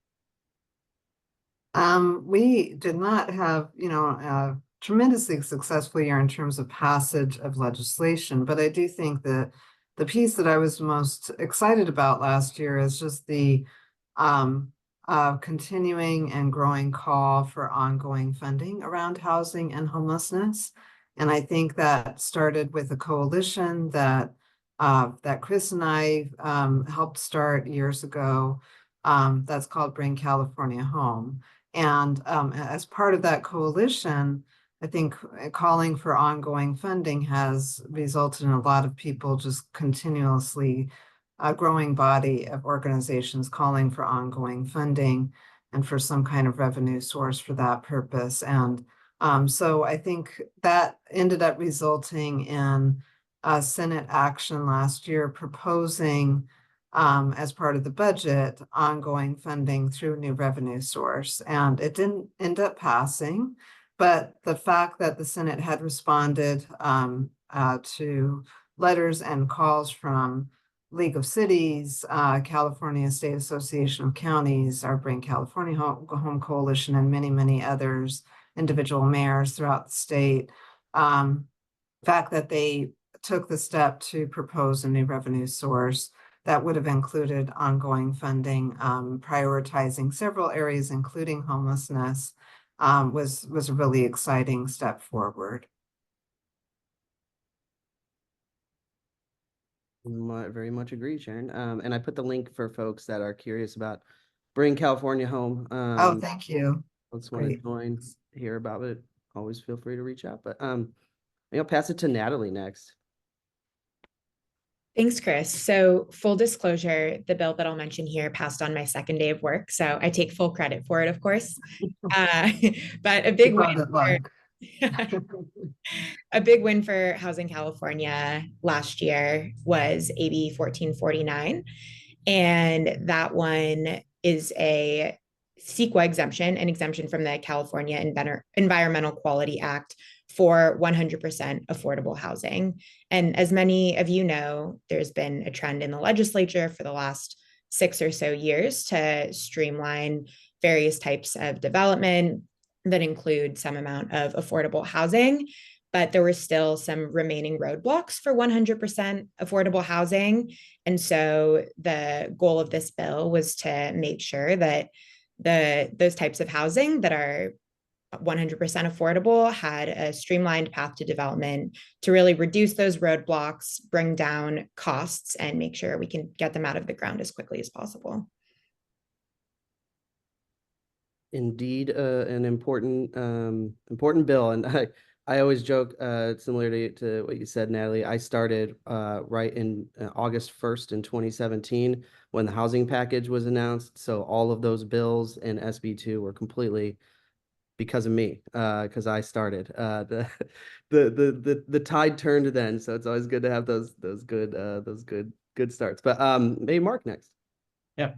We did not have, a tremendously successful year in terms of passage of legislation, but I do think that the piece that I was most excited about last year is just the continuing and growing call for ongoing funding around housing and homelessness. And I think that started with a coalition that Chris and I helped start years ago. That's called Bring California Home. And as part of that coalition, I think calling for ongoing funding has resulted in a lot of people just continuously a growing body of organizations calling for ongoing funding and for some kind of revenue source for that purpose. And so I think that ended up resulting in a Senate action last year proposing as part of the budget, ongoing funding through a new revenue source. And it didn't end up passing, but the fact that the Senate had responded to letters and calls from League of Cities, California State Association of Counties, our Bring California Home Coalition, and many, many others, individual mayors throughout the state, the fact that they took the step to propose a new revenue source that would have included ongoing funding, prioritizing several areas, including homelessness, was a really exciting step forward.
Very much agree, Sharon. And I put the link for folks that are curious about Bring California Home.
Oh, thank you.
Let's want to join, hear about it. Always feel free to reach out. But I'll pass it to Natalie next.
Thanks, Chris. So full disclosure, the bill that I'll mention here passed on my second day of work. So I take full credit for it, of course. But a big win for, a big win for Housing California last year was AB 1449. And that one is a CEQA exemption, an exemption from the California Environmental Quality Act for 100% affordable housing. And as many of you know, there's been a trend in the legislature for the last 6 or so years to streamline various types of development that include some amount of affordable housing. But there were still some remaining roadblocks for 100% affordable housing. And so the goal of this bill was to make sure that those types of housing that are 100% affordable had a streamlined path to development to really reduce those roadblocks, bring down costs, and make sure we can get them out of the ground as quickly as possible.
Indeed, an important bill. And I always joke, similar to what you said, Natalie, I started right in August 1st in 2017 when the housing package was announced. So all of those bills and SB2 were completely because of me, because I started. The tide turned then, so it's always good to have those good starts. But maybe Mark next.
Yeah.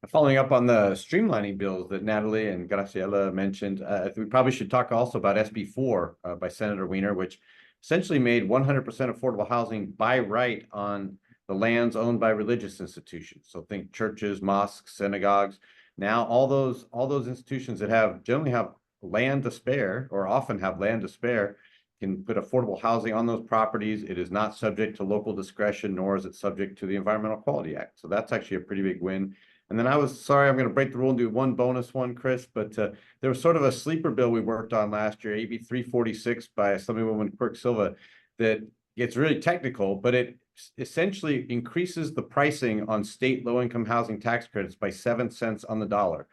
Following up on the streamlining bills that Natalie and Graciela mentioned, we probably should talk also about SB4 by Senator Wiener, which essentially made 100% affordable housing by right on the lands owned by religious institutions. So think churches, mosques, synagogues. Now all those institutions that generally have land to spare, or often have land to spare, can put affordable housing on those properties. It is not subject to local discretion, nor is it subject to the Environmental Quality Act. So that's actually a pretty big win. And then I'm going to break the rule and do one bonus one, Chris, but there was sort of a sleeper bill we worked on last year, AB 346 by Assemblywoman Quirk Silva, that gets really technical, but it essentially increases the pricing on state low-income housing tax credits by 7 cents on the dollar.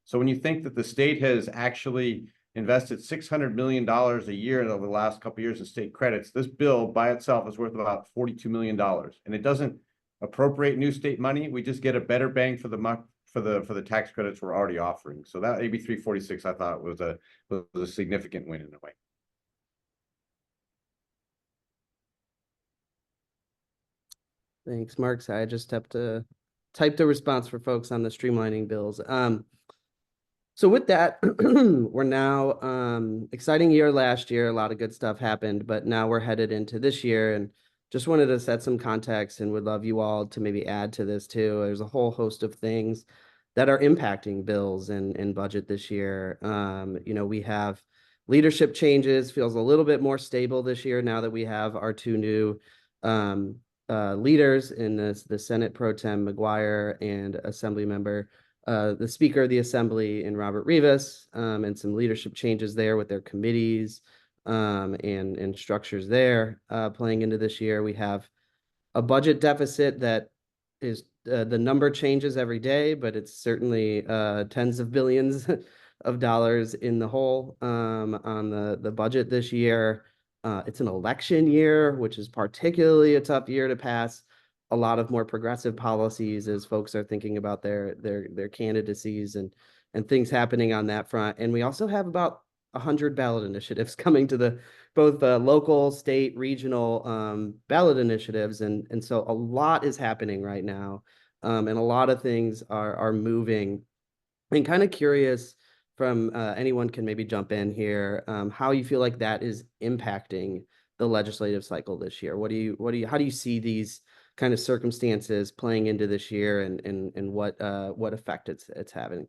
So when you think that the state has actually invested $600 million a year over the last couple of years in state credits, this bill by itself is worth about $42 million. And it doesn't appropriate new state money. We just get a better bang for the tax credits we're already offering. So that AB 346, I thought was a significant win in a way.
Thanks, Mark. So I just have to type the response for folks on the streamlining bills. So with that, we're now exciting year last year. A lot of good stuff happened, but now we're headed into this year, and just wanted to set some context and would love you all to maybe add to this too. There's a whole host of things that are impacting bills and budget this year. We have leadership changes, feels a little bit more stable this year now that we have our two new leaders in the Senate Pro Tem McGuire and Assembly Member, the Speaker of the Assembly in Robert Rivas, and some leadership changes there with their committees and structures there playing into this year. We have a budget deficit that is the number changes every day, but it's certainly tens of billions of dollars in the hole on the budget this year. It's an election year, which is particularly a tough year to pass a lot of more progressive policies as folks are thinking about their candidacies and things happening on that front. And we also have about 100 ballot initiatives coming to both local, state, regional ballot initiatives. And so a lot is happening right now. And a lot of things are moving. And kind of curious from anyone can maybe jump in here, how you feel like that is impacting the legislative cycle this year. How do you see these kind of circumstances playing into this year and what effect it's having?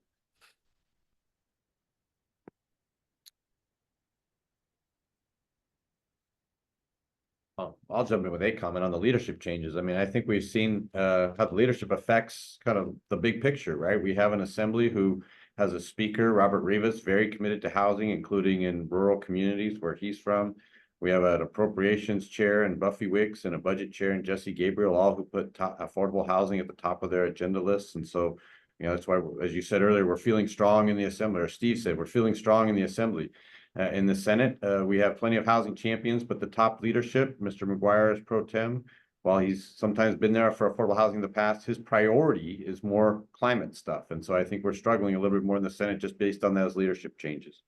I'll jump in with a comment on the leadership changes. I mean, I think we've seen how the leadership affects kind of the big picture, right? We have an assembly who has a speaker, Robert Rivas, very committed to housing, including in rural communities where he's from. We have an appropriations chair and Buffy Wicks and a budget chair and Jesse Gabriel, all who put affordable housing at the top of their agenda lists. And so, that's why, as you said earlier, we're feeling strong in the assembly, or Steve said, we're feeling strong in the assembly. In the Senate, we have plenty of housing champions, but the top leadership, Mr. McGuire is pro tem. While he's sometimes been there for affordable housing in the past, his priority is more climate stuff. And so I think we're struggling a little bit more in the Senate just based on those leadership changes.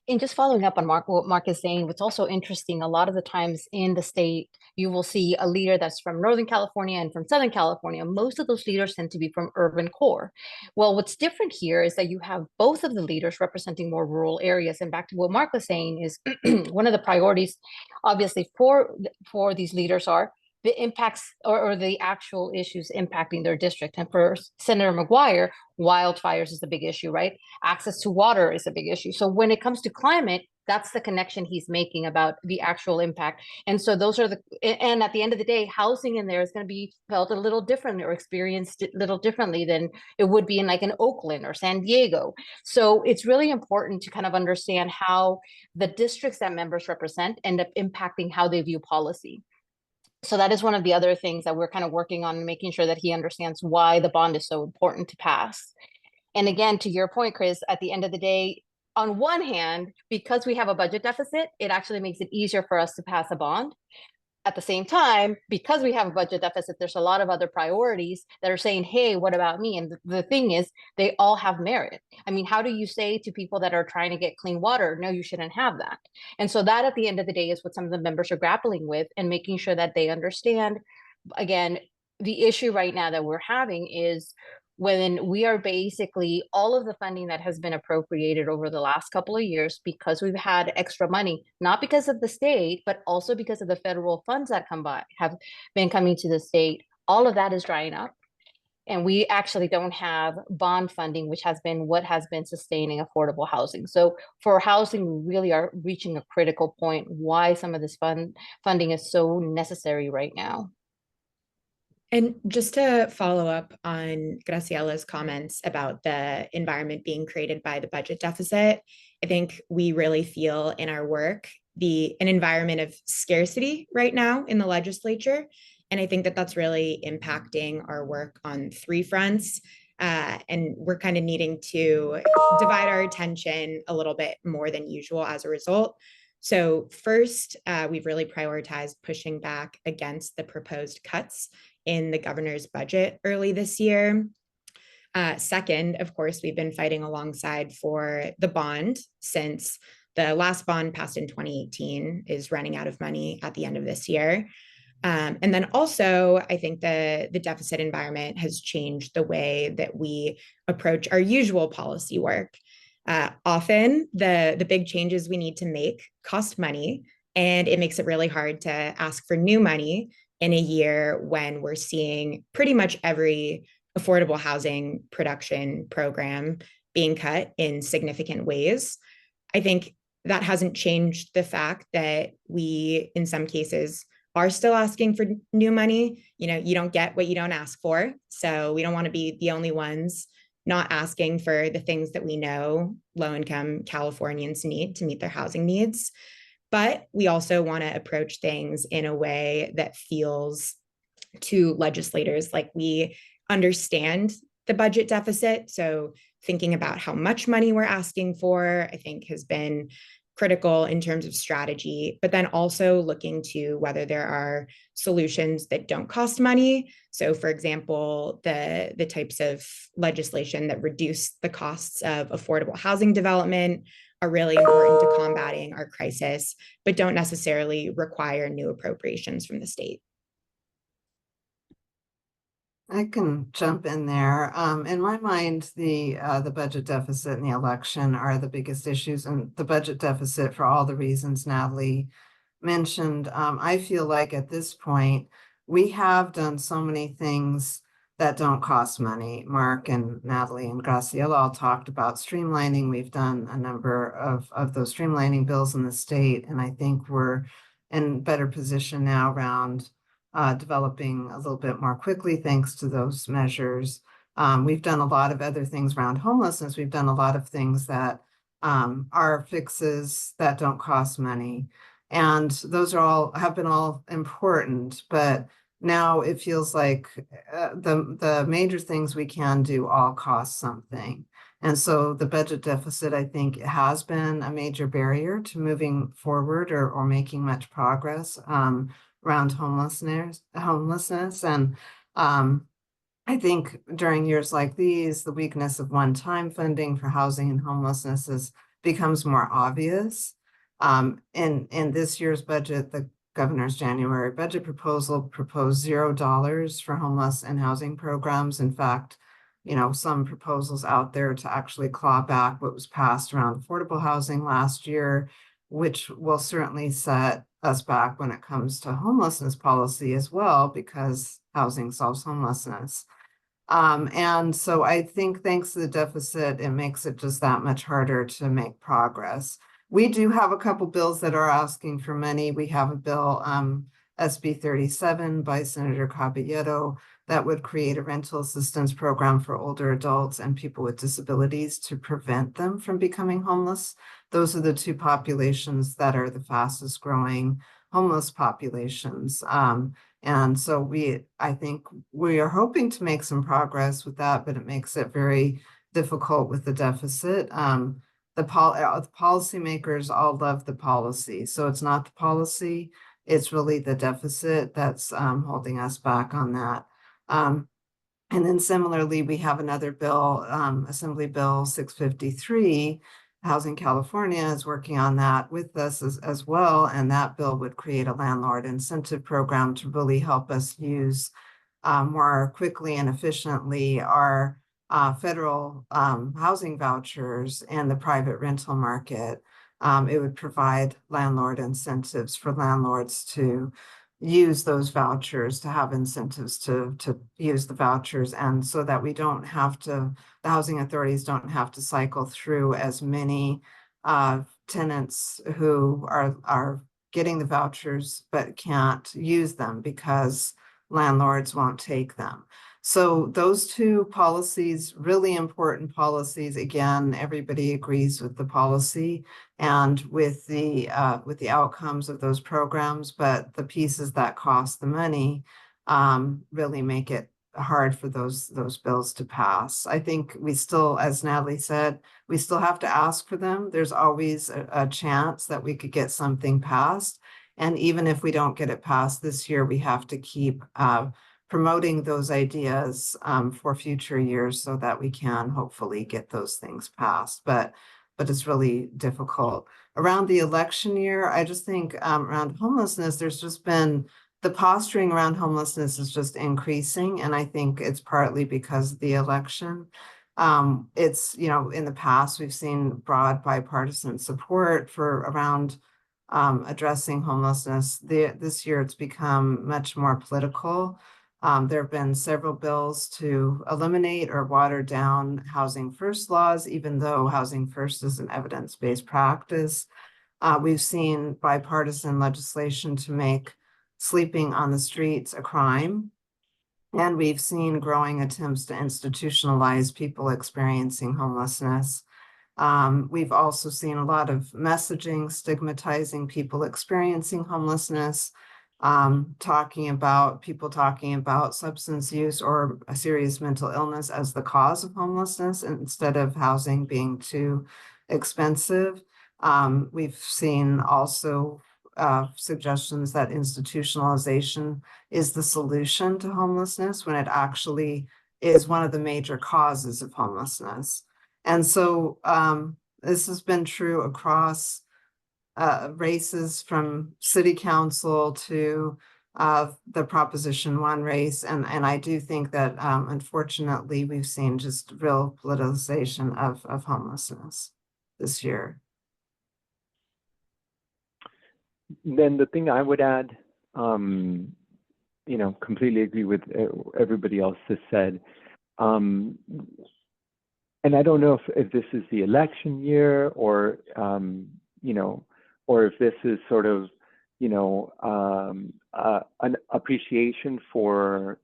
And just following up on what Mark is saying, what's also interesting, a lot of the times in the state, you will see a leader that's from Northern California and from Southern California. Most of those leaders tend to be from urban core. Well, what's different here is that you have both of the leaders representing more rural areas. And back to what Mark was saying is one of the priorities, obviously, for these leaders are the impacts or the actual issues impacting their district. And for Senator McGuire, wildfires is a big issue, right? Access to water is a big issue. So when it comes to climate, that's the connection he's making about the actual impact. And so those are and at the end of the day, housing in there is going to be felt a little different or experienced a little differently than it would be in like an Oakland or San Diego. So it's really important to kind of understand how the districts that members represent end up impacting how they view policy. So that is one of the other things that we're kind of working on, making sure that he understands why the bond is so important to pass. And again, to your point, Chris, at the end of the day, on one hand, because we have a budget deficit, it actually makes it easier for us to pass a bond. At the same time, because we have a budget deficit, there's a lot of other priorities that are saying, hey, what about me? And the thing is, they all have merit. I mean, how do you say to people that are trying to get clean water, no, you shouldn't have that? And so that at the end of the day is what some of the members are grappling with and making sure that they understand. Again, the issue right now that we're having is when we are basically all of the funding that has been appropriated over the last couple of years, because we've had extra money, not because of the state, but also because of the federal funds that have been coming to the state, all of that is drying up. And we actually don't have bond funding, which has been what has been sustaining affordable housing. So for housing, we really are reaching a critical point why some of this funding is so necessary right now.
And just to follow up on Graciela's comments about the environment being created by the budget deficit, I think we really feel in our work an environment of scarcity right now in the legislature. And I think that that's really impacting our work on three fronts. And we're kind of needing to divide our attention a little bit more than usual as a result. So first, we've really prioritized pushing back against the proposed cuts in the governor's budget early this year. Second, of course, we've been fighting alongside for the bond since the last bond passed in 2018 is running out of money at the end of this year. And then also, I think the deficit environment has changed the way that we approach our usual policy work. Often, the big changes we need to make cost money, and it makes it really hard to ask for new money in a year when we're seeing pretty much every affordable housing production program being cut in significant ways. I think that hasn't changed the fact that we, in some cases, are still asking for new money. You know, you don't get what you don't ask for. So we don't want to be the only ones not asking for the things that we know low-income Californians need to meet their housing needs. But we also want to approach things in a way that feels to legislators like we understand the budget deficit. So thinking about how much money we're asking for, I think, has been critical in terms of strategy, but then also looking to whether there are solutions that don't cost money. So for example, the types of legislation that reduce the costs of affordable housing development are really important to combating our crisis, but don't necessarily require new appropriations from the state.
I can jump in there. In my mind, the budget deficit and the election are the biggest issues, and the budget deficit for all the reasons Natalie mentioned. I feel like at this point, we have done so many things that don't cost money. Mark and Natalie and Graciela all talked about streamlining. We've done a number of those streamlining bills in the state, and I think we're in better position now around developing a little bit more quickly thanks to those measures. We've done a lot of other things around homelessness. We've done a lot of things that are fixes that don't cost money. And those have been all important, but now it feels like the major things we can do all cost something. And so the budget deficit, I think, has been a major barrier to moving forward or making much progress around homelessness. And I think during years like these, the weakness of one-time funding for housing and homelessness becomes more obvious. In this year's budget, the governor's January budget proposal proposed $0 for homeless and housing programs. In fact, some proposals out there to actually claw back what was passed around affordable housing last year, which will certainly set us back when it comes to homelessness policy as well, because housing solves homelessness. And so I think thanks to the deficit, it makes it just that much harder to make progress. We do have a couple bills that are asking for money. We have a bill, SB 37 by Senator Caballero, that would create a rental assistance program for older adults and people with disabilities to prevent them from becoming homeless. Those are the two populations that are the fastest growing homeless populations. And so I think we are hoping to make some progress with that, but it makes it very difficult with the deficit. The policymakers all love the policy. So it's not the policy, it's really the deficit that's holding us back on that. And then similarly, we have another bill, Assembly Bill 653. Housing California is working on that with us as well. And that bill would create a landlord incentive program to really help us use more quickly and efficiently our federal housing vouchers and the private rental market, it would provide landlord incentives for landlords to use those vouchers, to have incentives to use the vouchers, and so that we don't have to, the housing authorities don't have to cycle through as many tenants who are getting the vouchers but can't use them because landlords won't take them. So those two policies, really important policies. Again, everybody agrees with the policy and with the outcomes of those programs, but the pieces that cost the money really make it hard for those bills to pass. I think we still, as Natalie said, we still have to ask for them. There's always a chance that we could get something passed. And even if we don't get it passed this year, we have to keep promoting those ideas for future years so that we can hopefully get those things passed. But it's really difficult. Around the election year, I just think around homelessness, there's just been the posturing around homelessness is just increasing. And I think it's partly because of the election. It's, you know, in the past, we've seen broad bipartisan support for around addressing homelessness. This year, it's become much more political. There have been several bills to eliminate or water down housing first laws, even though housing first is an evidence-based practice. We've seen bipartisan legislation to make sleeping on the streets a crime. And we've seen growing attempts to institutionalize people experiencing homelessness. We've also seen a lot of messaging stigmatizing people experiencing homelessness, talking about substance use or a serious mental illness as the cause of homelessness instead of housing being too expensive. We've seen also suggestions that institutionalization is the solution to homelessness when it actually is one of the major causes of homelessness. And so this has been true across races from city council to the Proposition 1 race. And I do think that unfortunately, we've seen just real politicization of homelessness this year.
Then the thing I would add, you know, completely agree with everybody else has said. And I don't know if this is the election year or, you know, or if this is sort of, you know, an appreciation for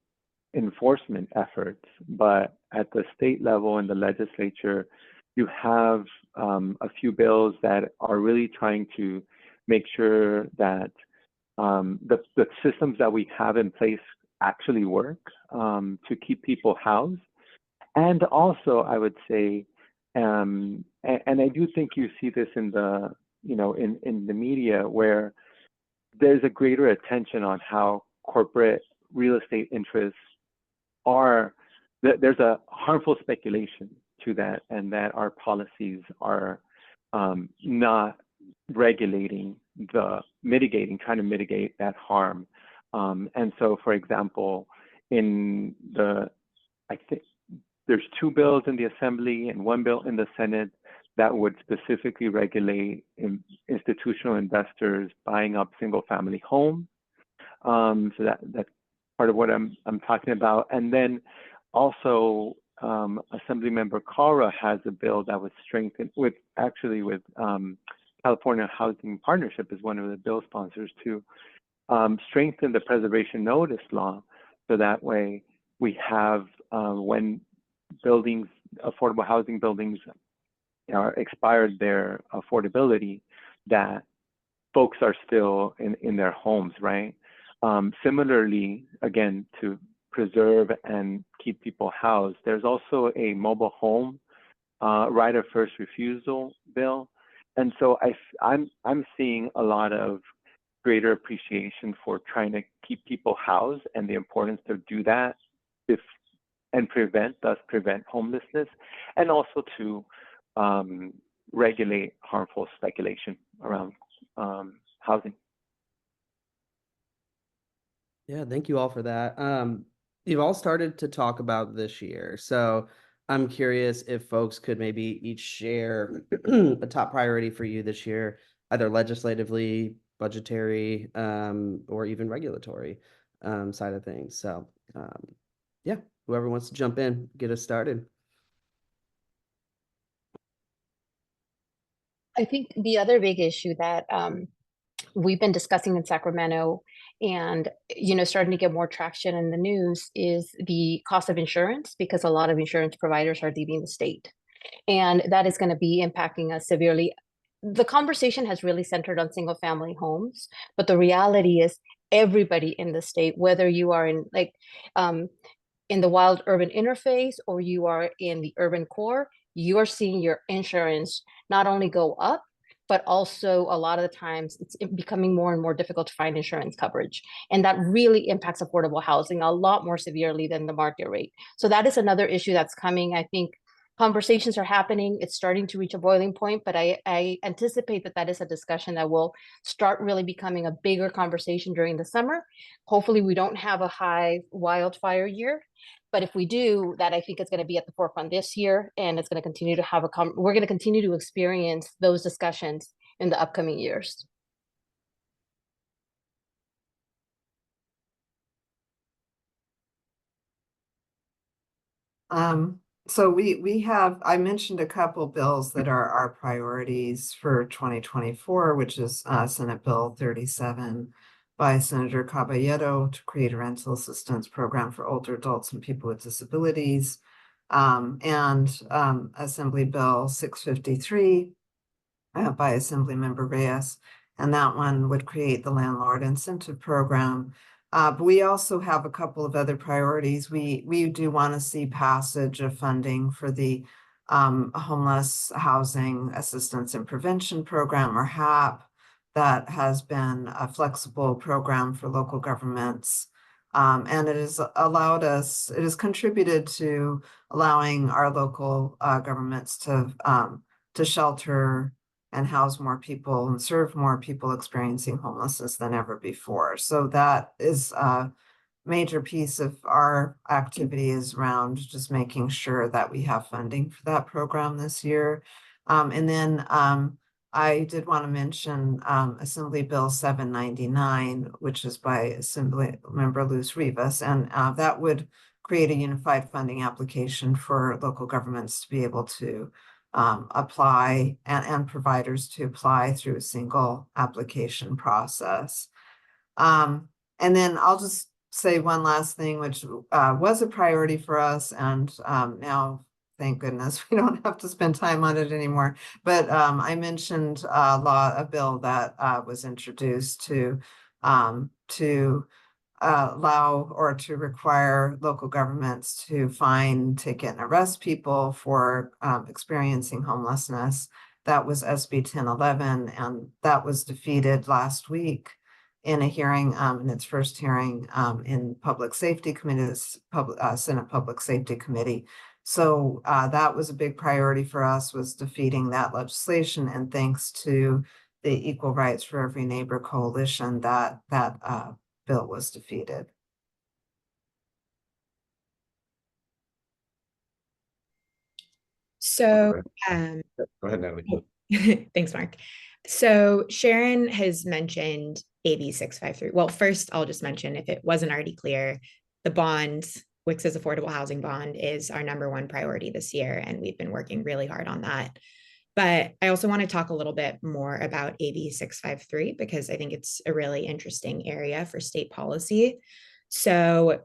enforcement efforts, but at the state level in the legislature, you have a few bills that are really trying to make sure that the systems that we have in place actually work to keep people housed. And also, I would say, and I do think you see this in the, you know, in the media where there's a greater attention on how corporate real estate interests are, there's a harmful speculation to that, and that our policies are not regulating trying to mitigate that harm. And so, for example, I think there's 2 bills in the Assembly and 1 bill in the Senate that would specifically regulate institutional investors buying up single-family homes. So that's part of what I'm talking about. And then also, Assemblymember Cara has a bill that was strengthened with California Housing Partnership is one of the bill sponsors to strengthen the preservation notice law. So that way we have when buildings, affordable housing buildings are expired their affordability, that folks are still in their homes, right? Similarly, again, to preserve and keep people housed, there's also a mobile home right of first refusal bill. And so I'm seeing a lot of greater appreciation for trying to keep people housed and the importance to do that and thus prevent homelessness, and also to regulate harmful speculation around housing.
Yeah, thank you all for that. You've all started to talk about this year. So I'm curious if folks could maybe each share a top priority for you this year, either legislatively, budgetary, or even regulatory side of things. So yeah, whoever wants to jump in, get us started.
I think the other big issue that we've been discussing in Sacramento and, starting to get more traction in the news is the cost of insurance, because a lot of insurance providers are leaving the state. And that is going to be impacting us severely. The conversation has really centered on single family homes, but the reality is everybody in the state, whether you are in the wild urban interface or you are in the urban core, you are seeing your insurance not only go up, but also a lot of the times it's becoming more and more difficult to find insurance coverage. And that really impacts affordable housing a lot more severely than the market rate. So that is another issue that's coming. I think conversations are happening. It's starting to reach a boiling point, but I anticipate that is a discussion that will start really becoming a bigger conversation during the summer. Hopefully we don't have a high wildfire year, but if we do, that I think is going to be at the forefront this year, and it's going to continue to have we're going to continue to experience those discussions in the upcoming years.
So we have, I mentioned a couple bills that are our priorities for 2024, which is Senate Bill 37 by Senator Caballero to create a rental assistance program for older adults and people with disabilities, and Assembly Bill 653 by Assemblymember Reyes, and that one would create the landlord incentive program. But we also have a couple of other priorities. We do want to see passage of funding for the Homeless Housing Assistance and Prevention Program, or HAP, that has been a flexible program for local governments. And it has contributed to allowing our local governments to shelter and house more people and serve more people experiencing homelessness than ever before. So that is a major piece of our activity, is around just making sure that we have funding for that program this year. And then I did want to mention Assembly Bill 799, which is by Assemblymember Luz Rivas, and that would create a unified funding application for local governments to be able to apply, and providers to apply through a single application process. And then I'll just say one last thing, which was a priority for us, and now, thank goodness, we don't have to spend time on it anymore. But I mentioned a bill that was introduced to allow or to require local governments to fine, ticket, and arrest people for experiencing homelessness. That was SB 1011, and that was defeated last week in a hearing, in its first hearing in Public Safety Committee, Senate Public Safety Committee. So that was a big priority for us, was defeating that legislation, and thanks to the Equal Rights for Every Neighbor Coalition, that bill was defeated.
So,
Go ahead, Natalie.
thanks, Mark. So Sharon has mentioned AB 653. Well, first, I'll just mention, if it wasn't already clear, the bond, WICS's affordable housing bond, is our #1 priority this year, and we've been working really hard on that. But I also want to talk a little bit more about AB 653, because I think it's a really interesting area for state policy. So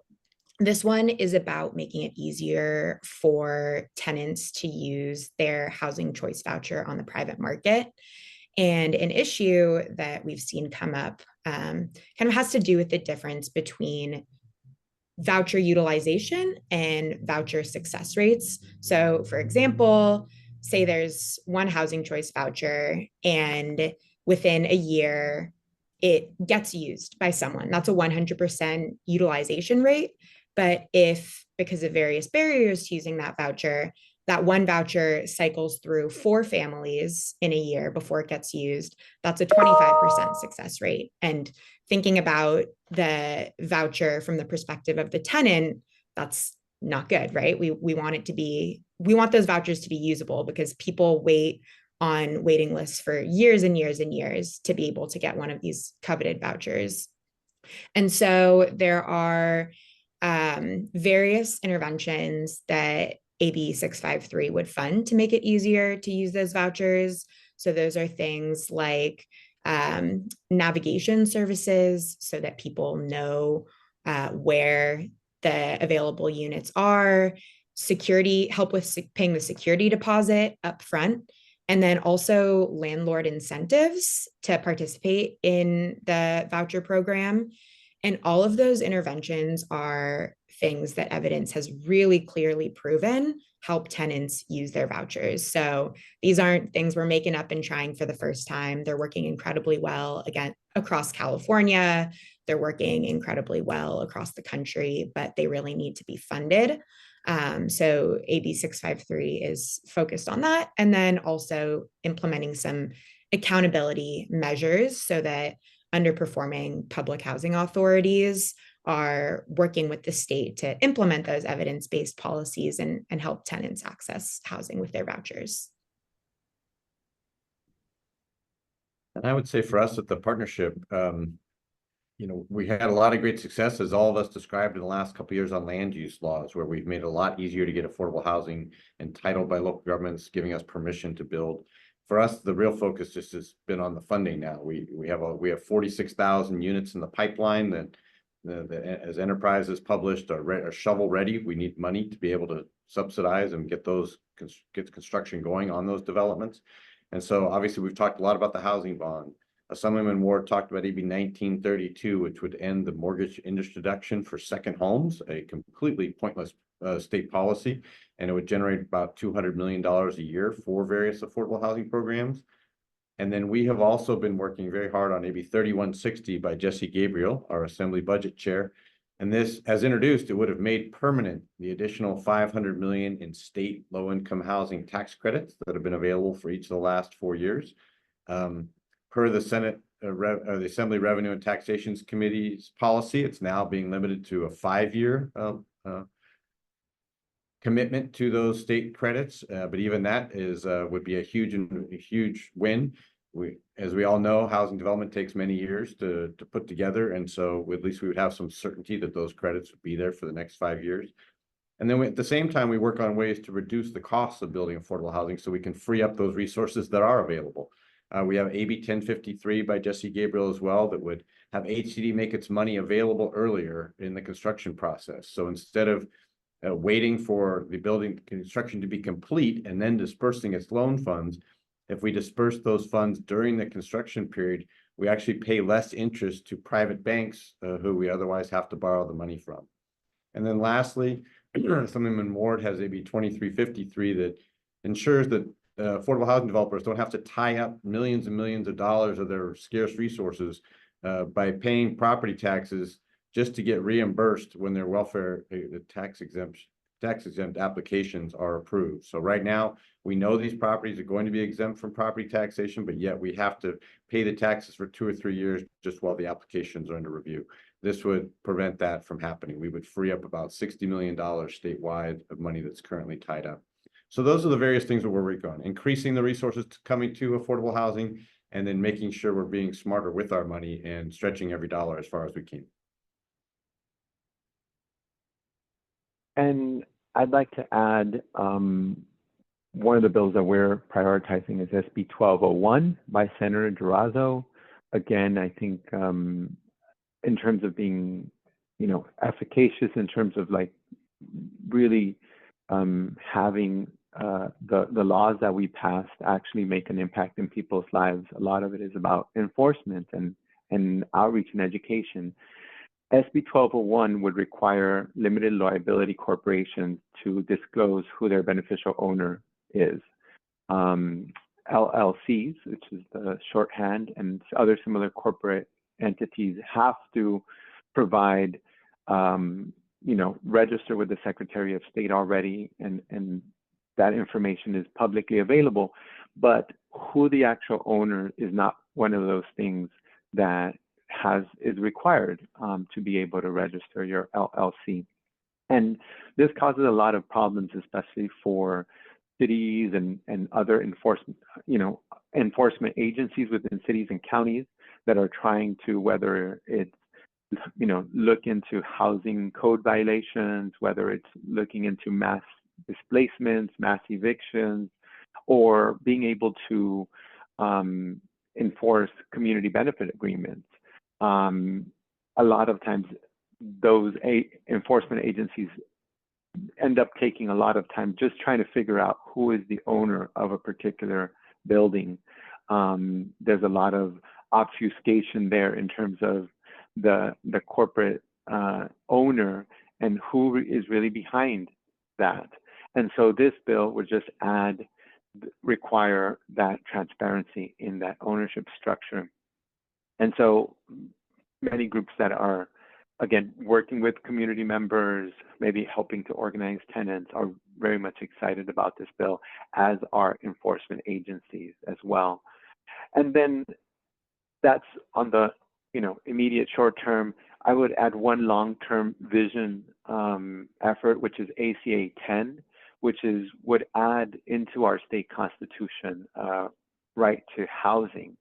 this one is about making it easier for tenants to use their housing choice voucher on the private market. And an issue that we've seen come up kind of has to do with the difference between voucher utilization and voucher success rates. So, for example, say there's one housing choice voucher, and within a year, it gets used by someone. That's a 100% utilization rate. But if, because of various barriers to using that voucher, that one voucher cycles through 4 families in a year before it gets used, that's a 25% success rate. And thinking about the voucher from the perspective of the tenant, that's not good, right? We want those vouchers to be usable, because people wait on waiting lists for years and years and years to be able to get one of these coveted vouchers. And so there are various interventions that AB 653 would fund to make it easier to use those vouchers. So those are things like navigation services, so that people know where the available units are, security, help with paying the security deposit up front, and then also landlord incentives to participate in the voucher program. And all of those interventions are things that evidence has really clearly proven help tenants use their vouchers. So these aren't things we're making up and trying for the first time. They're working incredibly well, again, across California. They're working incredibly well across the country, but they really need to be funded. So AB 653 is focused on that. And then also implementing some accountability measures so that underperforming public housing authorities are working with the state to implement those evidence-based policies and help tenants access housing with their vouchers.
And I would say for us at the partnership, we had a lot of great success, as all of us described, in the last couple of years on land use laws, where we've made it a lot easier to get affordable housing entitled by local governments, giving us permission to build. For us, the real focus just has been on the funding now. We have 46,000 units in the pipeline that as Enterprise has published are shovel ready. We need money to be able to subsidize and get construction going on those developments. And so obviously we've talked a lot about the housing bond. Assemblyman Ward talked about AB 1932, which would end the mortgage interest deduction for second homes, a completely pointless state policy, and it would generate about $200 million a year for various affordable housing programs. And then we have also been working very hard on AB 3160 by Jesse Gabriel, our Assembly Budget Chair. And this, as introduced, it would have made permanent the additional $500 million in state low-income housing tax credits that have been available for each of the last 4 years. Per the Senate, the Assembly Revenue and Taxations Committee's policy, it's now being limited to a 5-year commitment to those state credits, but even that would be a huge win. As we all know, housing development takes many years to put together, and so at least we would have some certainty that those credits would be there for the next 5 years. And then at the same time, we work on ways to reduce the costs of building affordable housing so we can free up those resources that are available. We have AB 1053 by Jesse Gabriel as well that would have HCD make its money available earlier in the construction process. So instead of waiting for the building construction to be complete and then dispersing its loan funds, if we disperse those funds during the construction period, we actually pay less interest to private banks who we otherwise have to borrow the money from. And then lastly, Assemblyman Ward has AB 2353 that ensures that affordable housing developers don't have to tie up millions and millions of dollars of their scarce resources by paying property taxes just to get reimbursed when their welfare tax exempt applications are approved. So right now, we know these properties are going to be exempt from property taxation, but yet we have to pay the taxes for 2 or 3 years just while the applications are under review. This would prevent that from happening. We would free up about $60 million statewide of money that's currently tied up. So those are the various things that we're working on: increasing the resources coming to affordable housing, and then making sure we're being smarter with our money and stretching every dollar as far as we can.
And I'd like to add one of the bills that we're prioritizing is SB 1201 by Senator Durazo. Again, I think in terms of being, efficacious, in terms of like really having the laws that we passed actually make an impact in people's lives. A lot of it is about enforcement and outreach and education. SB 1201 would require limited liability corporations to disclose who their beneficial owner is. LLCs, which is the shorthand, and other similar corporate entities have to provide, register with the Secretary of State already, and that information is publicly available. But who the actual owner is not one of those things that is required to be able to register your LLC. And this causes a lot of problems, especially for cities and other enforcement agencies within cities and counties that are trying to, whether it's look into housing code violations, whether it's looking into mass displacements, mass evictions, or being able to enforce community benefit agreements. A lot of times those enforcement agencies end up taking a lot of time just trying to figure out who is the owner of a particular building. There's a lot of obfuscation there in terms of the corporate owner and who is really behind that. And so this bill would just require that transparency in that ownership structure. And so many groups that are, again, working with community members, maybe helping to organize tenants, are very much excited about this bill, as are enforcement agencies as well. And then that's on the immediate short term. I would add one long-term vision effort, which is ACA 10, which would add into our state constitution right to housing.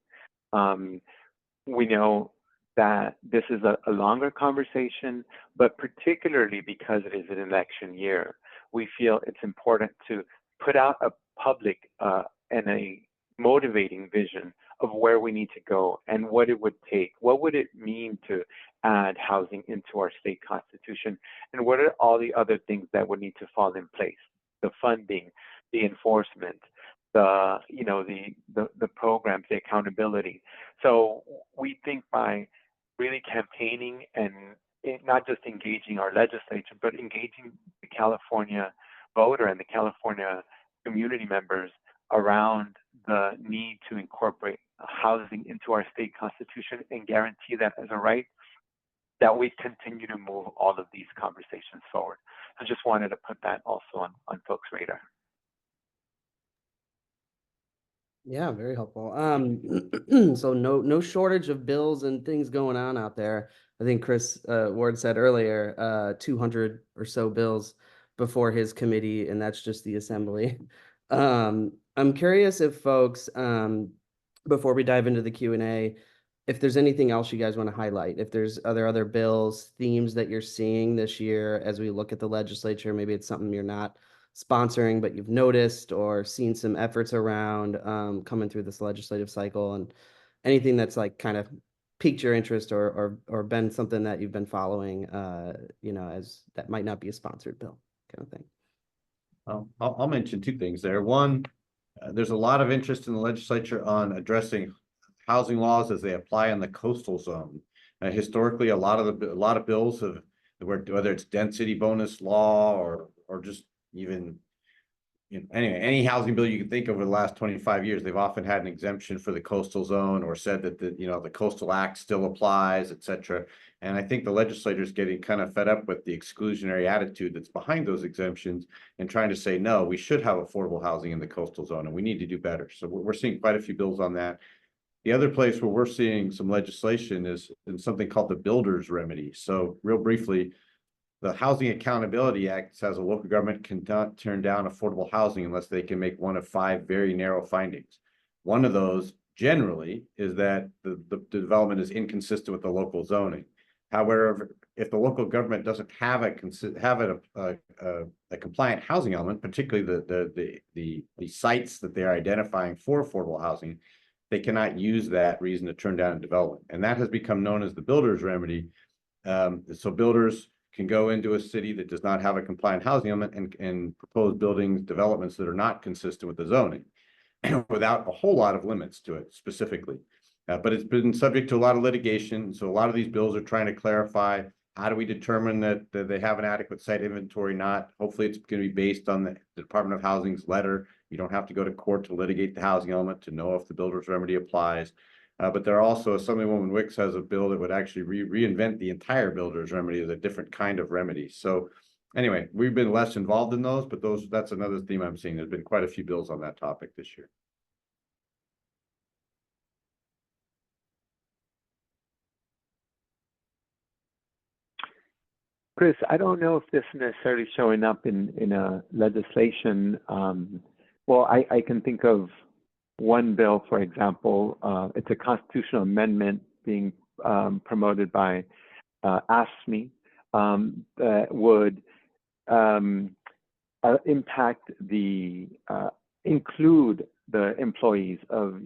We know that this is a longer conversation, but particularly because it is an election year, we feel it's important to put out a public and a motivating vision of where we need to go and what it would take. What would it mean to add housing into our state constitution? And what are all the other things that would need to fall in place? The funding, the enforcement, the programs, the accountability. So we think by really campaigning and not just engaging our legislature, but engaging the California voter and the California community members around the need to incorporate housing into our state constitution and guarantee that as a right, that we continue to move all of these conversations forward. I just wanted to put that also on folks' radar.
Yeah, very helpful. So no shortage of bills and things going on out there. I think Chris Ward said earlier, 200 or so bills before his committee, and that's just the assembly. I'm curious if folks, before we dive into the Q&A, if there's anything else you guys want to highlight, if there's other bills, themes that you're seeing this year as we look at the legislature. Maybe it's something you're not sponsoring, but you've noticed or seen some efforts around coming through this legislative cycle, and anything that's like kind of piqued your interest or been something that you've been following, as that might not be a sponsored bill kind of thing.
I'll mention two things there. One, there's a lot of interest in the legislature on addressing housing laws as they apply in the coastal zone. Historically, a lot of bills have, whether it's density bonus law or just even anyway, any housing bill you can think of over the last 25 years, they've often had an exemption for the coastal zone or said that the Coastal Act still applies, etc. And I think the legislature is getting kind of fed up with the exclusionary attitude that's behind those exemptions and trying to say, no, we should have affordable housing in the coastal zone and we need to do better. So we're seeing quite a few bills on that. The other place where we're seeing some legislation is in something called the builder's remedy. So real briefly, the Housing Accountability Act says a local government cannot turn down affordable housing unless they can make one of 5 very narrow findings. One of those generally is that the development is inconsistent with the local zoning. However, if the local government doesn't have a compliant housing element, particularly the sites that they're identifying for affordable housing, they cannot use that reason to turn down development. And that has become known as the builder's remedy. So builders can go into a city that does not have a compliant housing element and propose buildings, developments that are not consistent with the zoning without a whole lot of limits to it specifically. But it's been subject to a lot of litigation. So a lot of these bills are trying to clarify, how do we determine that they have an adequate site inventory? Not. Hopefully it's going to be based on the Department of Housing's letter. You don't have to go to court to litigate the housing element to know if the builder's remedy applies. But there are also, Assemblywoman Wicks has a bill that would actually reinvent the entire builder's remedy as a different kind of remedy. So anyway, we've been less involved in those, but that's another theme I'm seeing. There's been quite a few bills on that topic this year.
Chris, I don't know if this is necessarily showing up in a legislation. Well, I can think of one bill, for example. It's a constitutional amendment being promoted by ASME that would impact include the employees of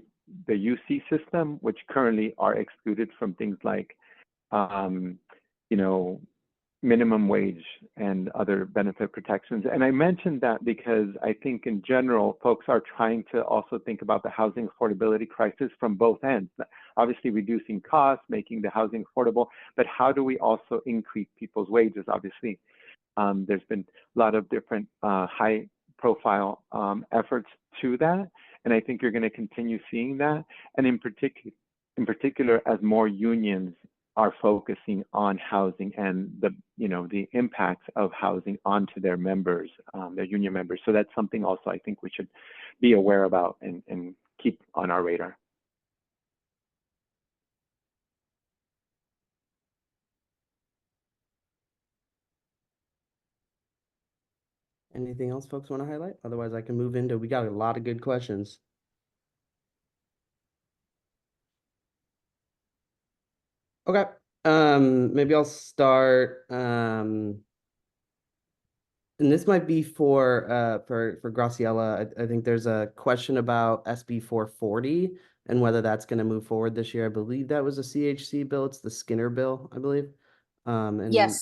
the UC system, which currently are excluded from things like, minimum wage and other benefit protections. And I mentioned that because I think in general, folks are trying to also think about the housing affordability crisis from both ends. Obviously reducing costs, making the housing affordable, but how do we also increase people's wages? Obviously, there's been a lot of different high profile efforts to that. And I think you're going to continue seeing that. And in particular, as more unions are focusing on housing and the impacts of housing onto their members, their union members. So that's something also I think we should be aware about and keep on our radar.
Anything else folks want to highlight? Otherwise, I can move into, we got a lot of good questions. Okay. Maybe I'll start. And this might be for Graciela. I think there's a question about SB 440 and whether that's going to move forward this year. I believe that was a CHC bill. It's the Skinner bill, I believe. And
Yes.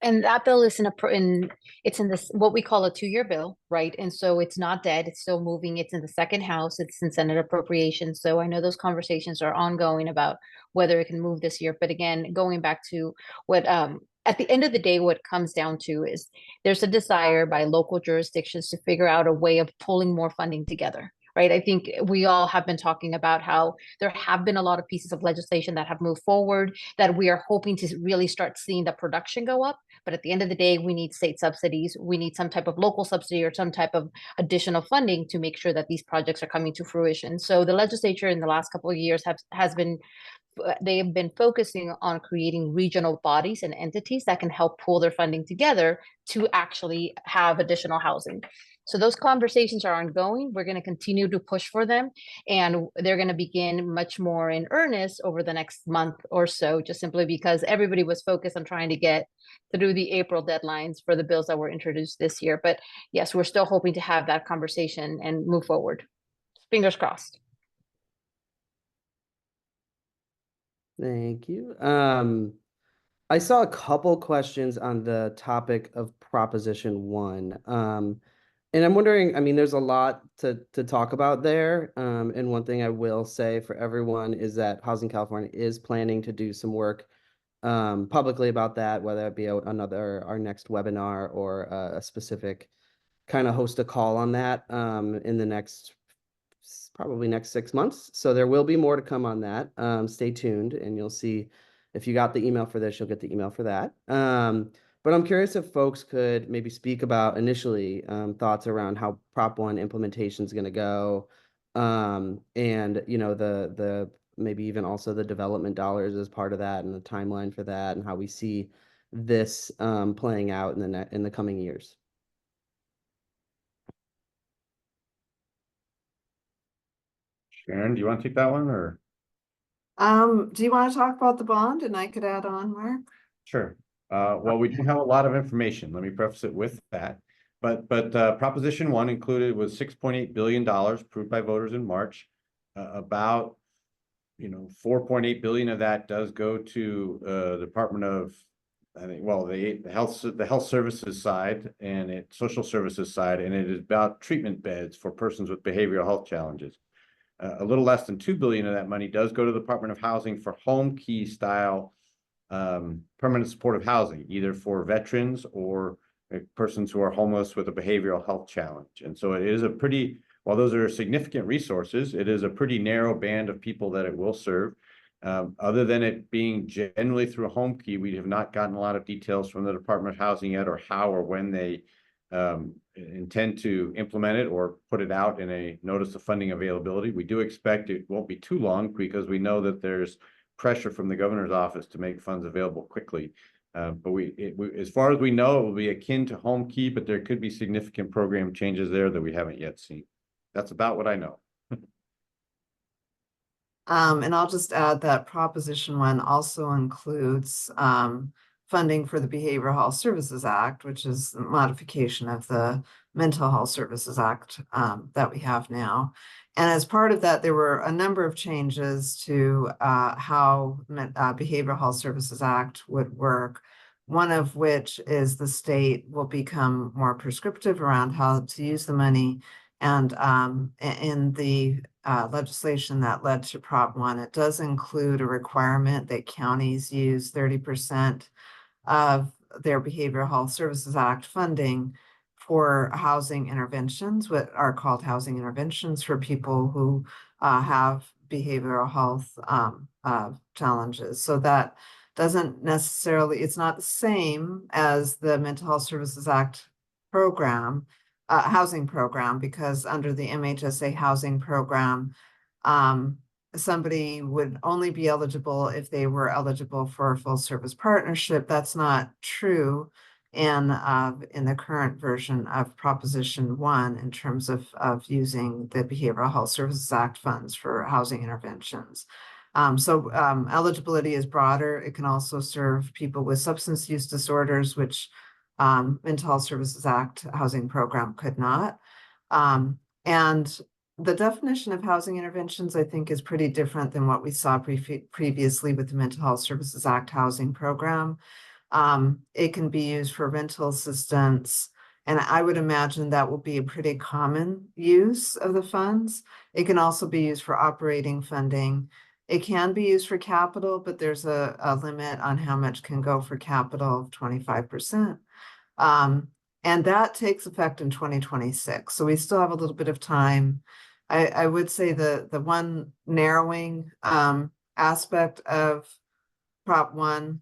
And that bill is it's in this, what we call a 2-year bill, right? And so it's not dead, it's still moving. It's in the second house, it's in Senate appropriations. So I know those conversations are ongoing about whether it can move this year. But again, going back to what, at the end of the day, what it comes down to is there's a desire by local jurisdictions to figure out a way of pulling more funding together. Right. I think we all have been talking about how there have been a lot of pieces of legislation that have moved forward that we are hoping to really start seeing the production go up. But at the end of the day, we need state subsidies. We need some type of local subsidy or some type of additional funding to make sure that these projects are coming to fruition. So the legislature in the last couple of years they have been focusing on creating regional bodies and entities that can help pull their funding together to actually have additional housing. So those conversations are ongoing. We're going to continue to push for them, and they're going to begin much more in earnest over the next month or so, just simply because everybody was focused on trying to get through the April deadlines for the bills that were introduced this year. But yes, we're still hoping to have that conversation and move forward. Fingers crossed.
thank you. I saw a couple questions on the topic of Proposition 1. And I'm wondering, I mean, there's a lot to talk about there. And one thing I will say for everyone is that Housing California is planning to do some work publicly about that, whether it be our next webinar or a specific kind of host a call on that in the probably next 6 months. So there will be more to come on that. Stay tuned, and you'll see if you got the email for this, you'll get the email for that. But I'm curious if folks could maybe speak about initially thoughts around how Prop 1 implementation is going to go, and the maybe even also the development dollars as part of that and the timeline for that and how we see this playing out in the coming years.
Sharon, do you want to take that one or?
Do you want to talk about the bond and I could add on, Mark?
Sure. Well, we do have a lot of information. Let me preface it with that. But Proposition 1 included was $6.8 billion approved by voters in March. About 4.8 billion of that does go to the Department of, I think, well, the health services side and social services side, and it is about treatment beds for persons with behavioral health challenges. A little less than 2 billion of that money does go to the Department of Housing for home key style permanent supportive housing, either for veterans or persons who are homeless with a behavioral health challenge. And so it is while those are significant resources, it is a pretty narrow band of people that it will serve. Other than it being generally through a home key, we have not gotten a lot of details from the Department of Housing yet, or how or when they intend to implement it or put it out in a notice of funding availability. We do expect it won't be too long because we know that there's pressure from the governor's office to make funds available quickly. But as far as we know, it will be akin to home key, but there could be significant program changes there that we haven't yet seen. That's about what I know.
And I'll just add that Proposition 1 also includes funding for the Behavioral Health Services Act, which is a modification of the Mental Health Services Act that we have now. And as part of that, there were a number of changes to how Behavioral Health Services Act would work. One of which is the state will become more prescriptive around how to use the money. And in the legislation that led to Prop 1, it does include a requirement that counties use 30% of their Behavioral Health Services Act funding for housing interventions, what are called housing interventions for people who have behavioral health challenges. So that doesn't necessarily, it's not the same as the Mental Health Services Act program, housing program, because under the MHSA housing program, somebody would only be eligible if they were eligible for a full service partnership. That's not true in the current version of Proposition 1 in terms of using the Behavioral Health Services Act funds for housing interventions. So eligibility is broader. It can also serve people with substance use disorders, which Mental Health Services Act housing program could not. And the definition of housing interventions, I think, is pretty different than what we saw previously with the Mental Health Services Act housing program. It can be used for rental assistance, and I would imagine that will be a pretty common use of the funds. It can also be used for operating funding. It can be used for capital, but there's a limit on how much can go for capital of 25%. And that takes effect in 2026. So we still have a little bit of time. I would say the one narrowing aspect of Prop 1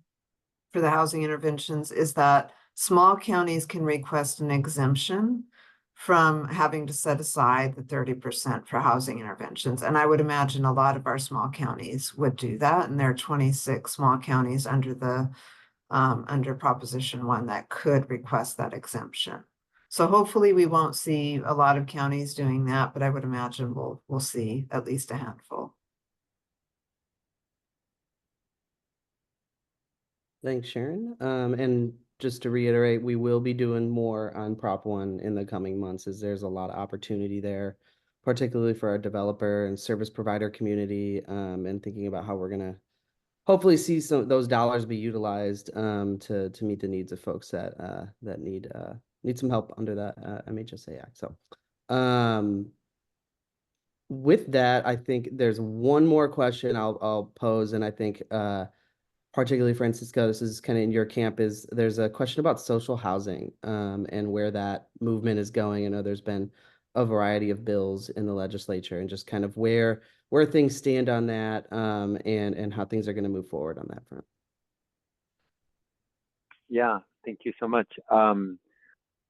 for the housing interventions is that small counties can request an exemption from having to set aside the 30% for housing interventions. And I would imagine a lot of our small counties would do that. And there are 26 small counties under Proposition 1 that could request that exemption. So hopefully we won't see a lot of counties doing that, but I would imagine we'll see at least a handful.
Thanks, Sharon. And just to reiterate, we will be doing more on Prop 1 in the coming months, as there's a lot of opportunity there, particularly for our developer and service provider community, and thinking about how we're gonna hopefully see some of those dollars be utilized to meet the needs of folks that need some help under that MHSA Act. So with that, I think there's one more question I'll pose, and I think particularly Francisco, this is kind of in your camp, is there's a question about social housing and where that movement is going. I know there's been a variety of bills in the legislature, and just kind of where things stand on that and how things are going to move forward on that front.
Yeah, thank you so much.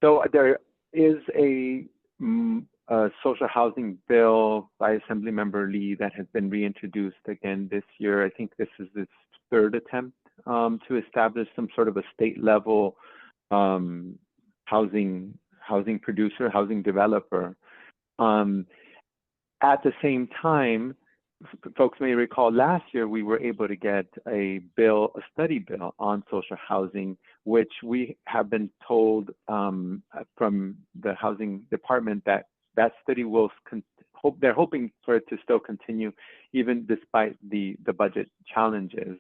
So there is a social housing bill by Assemblymember Lee that has been reintroduced again this year. I think this is its third attempt to establish some sort of a state level housing producer, housing developer. At the same time, folks may recall last year we were able to get a study bill on social housing, which we have been told from the housing department that study will they're hoping for it to still continue even despite the budget challenges.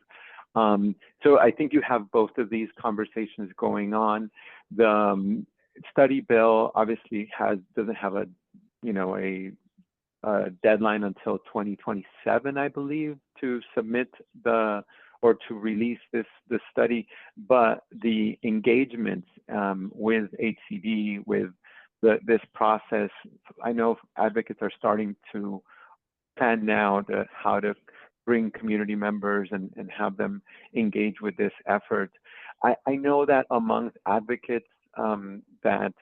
So I think you have both of these conversations going on. The study bill obviously doesn't have a deadline until 2027, I believe, to submit or to release this study, but the engagements with HCD, with this process, I know advocates are starting to plan now how to bring community members and have them engage with this effort. I know that amongst advocates that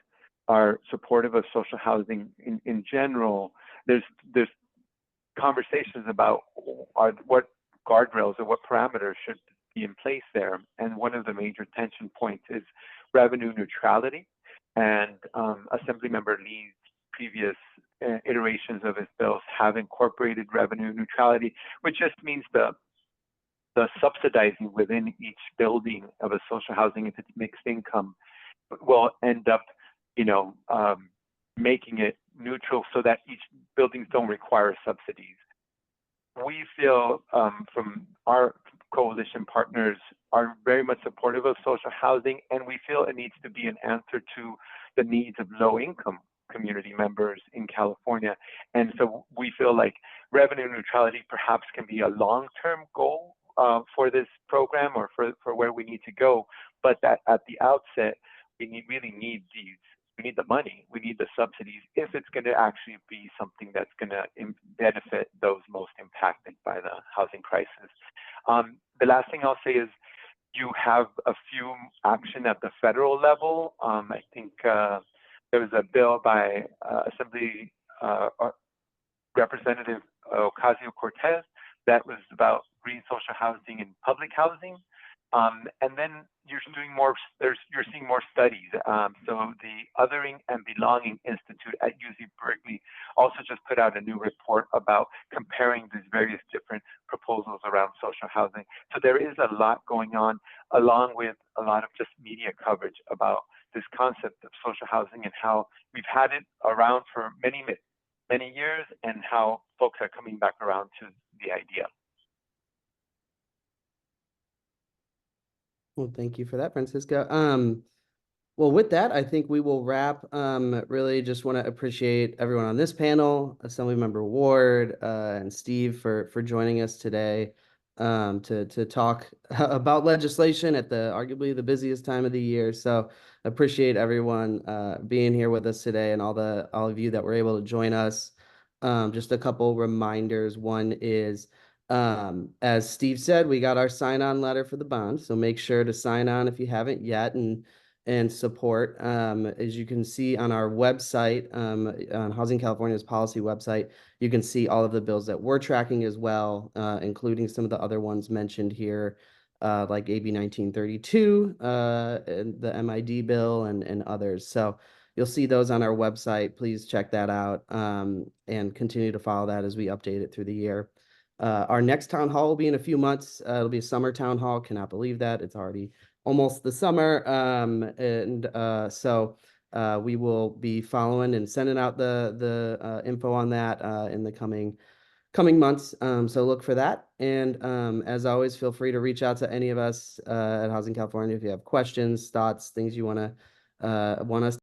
are supportive of social housing in general, there's conversations about what guardrails or what parameters be in place there. And one of the major tension points is revenue neutrality. And Assemblymember Lee's previous iterations of his bills have incorporated revenue neutrality, which just means the subsidizing within each building of a social housing, if it's mixed income, will end up, making it neutral so that each buildings don't require subsidies. We feel from our coalition partners are very much supportive of social housing, and we feel it needs to be an answer to the needs of low-income community members in California. And so we feel like revenue neutrality perhaps can be a long-term goal for this program or for where we need to go. But that at the outset, we really need we need the money, we need the subsidies if it's going to actually be something that's going to benefit those most impacted by the housing crisis. The last thing I'll say is you have a few action at the federal level. I think there was a bill by Assembly Representative Ocasio-Cortez that was about green social housing and public housing. And then you're seeing more studies. So the Othering and Belonging Institute at UC Berkeley also just put out a new report about comparing these various different proposals around social housing. So there is a lot going on, along with a lot of just media coverage about this concept of social housing and how we've had it around for many years and how folks are coming back around to the idea.
Well, thank you for that, Francisco. Well, with that, I think we will wrap. Really just want to appreciate everyone on this panel, Assemblymember Ward and Steve for joining us today to talk about legislation at arguably the busiest time of the year. So appreciate everyone being here with us today and all of you that were able to join us. Just a couple reminders. One is, as Steve said, we got our sign-on letter for the bond, so make sure to sign on if you haven't yet and support. As you can see on our website, on Housing California's policy website, you can see all of the bills that we're tracking as well, including some of the other ones mentioned here, like AB 1932, and the MID bill and others. So you'll see those on our website. Please check that out and continue to follow that as we update it through the year. Our next town hall will be in a few months. It'll be a summer town hall. Cannot believe that. It's already almost the summer. So we will be following and sending out the info on that in the coming months. So look for that. And as always, feel free to reach out to any of us at Housing California if you have questions, thoughts, things you want us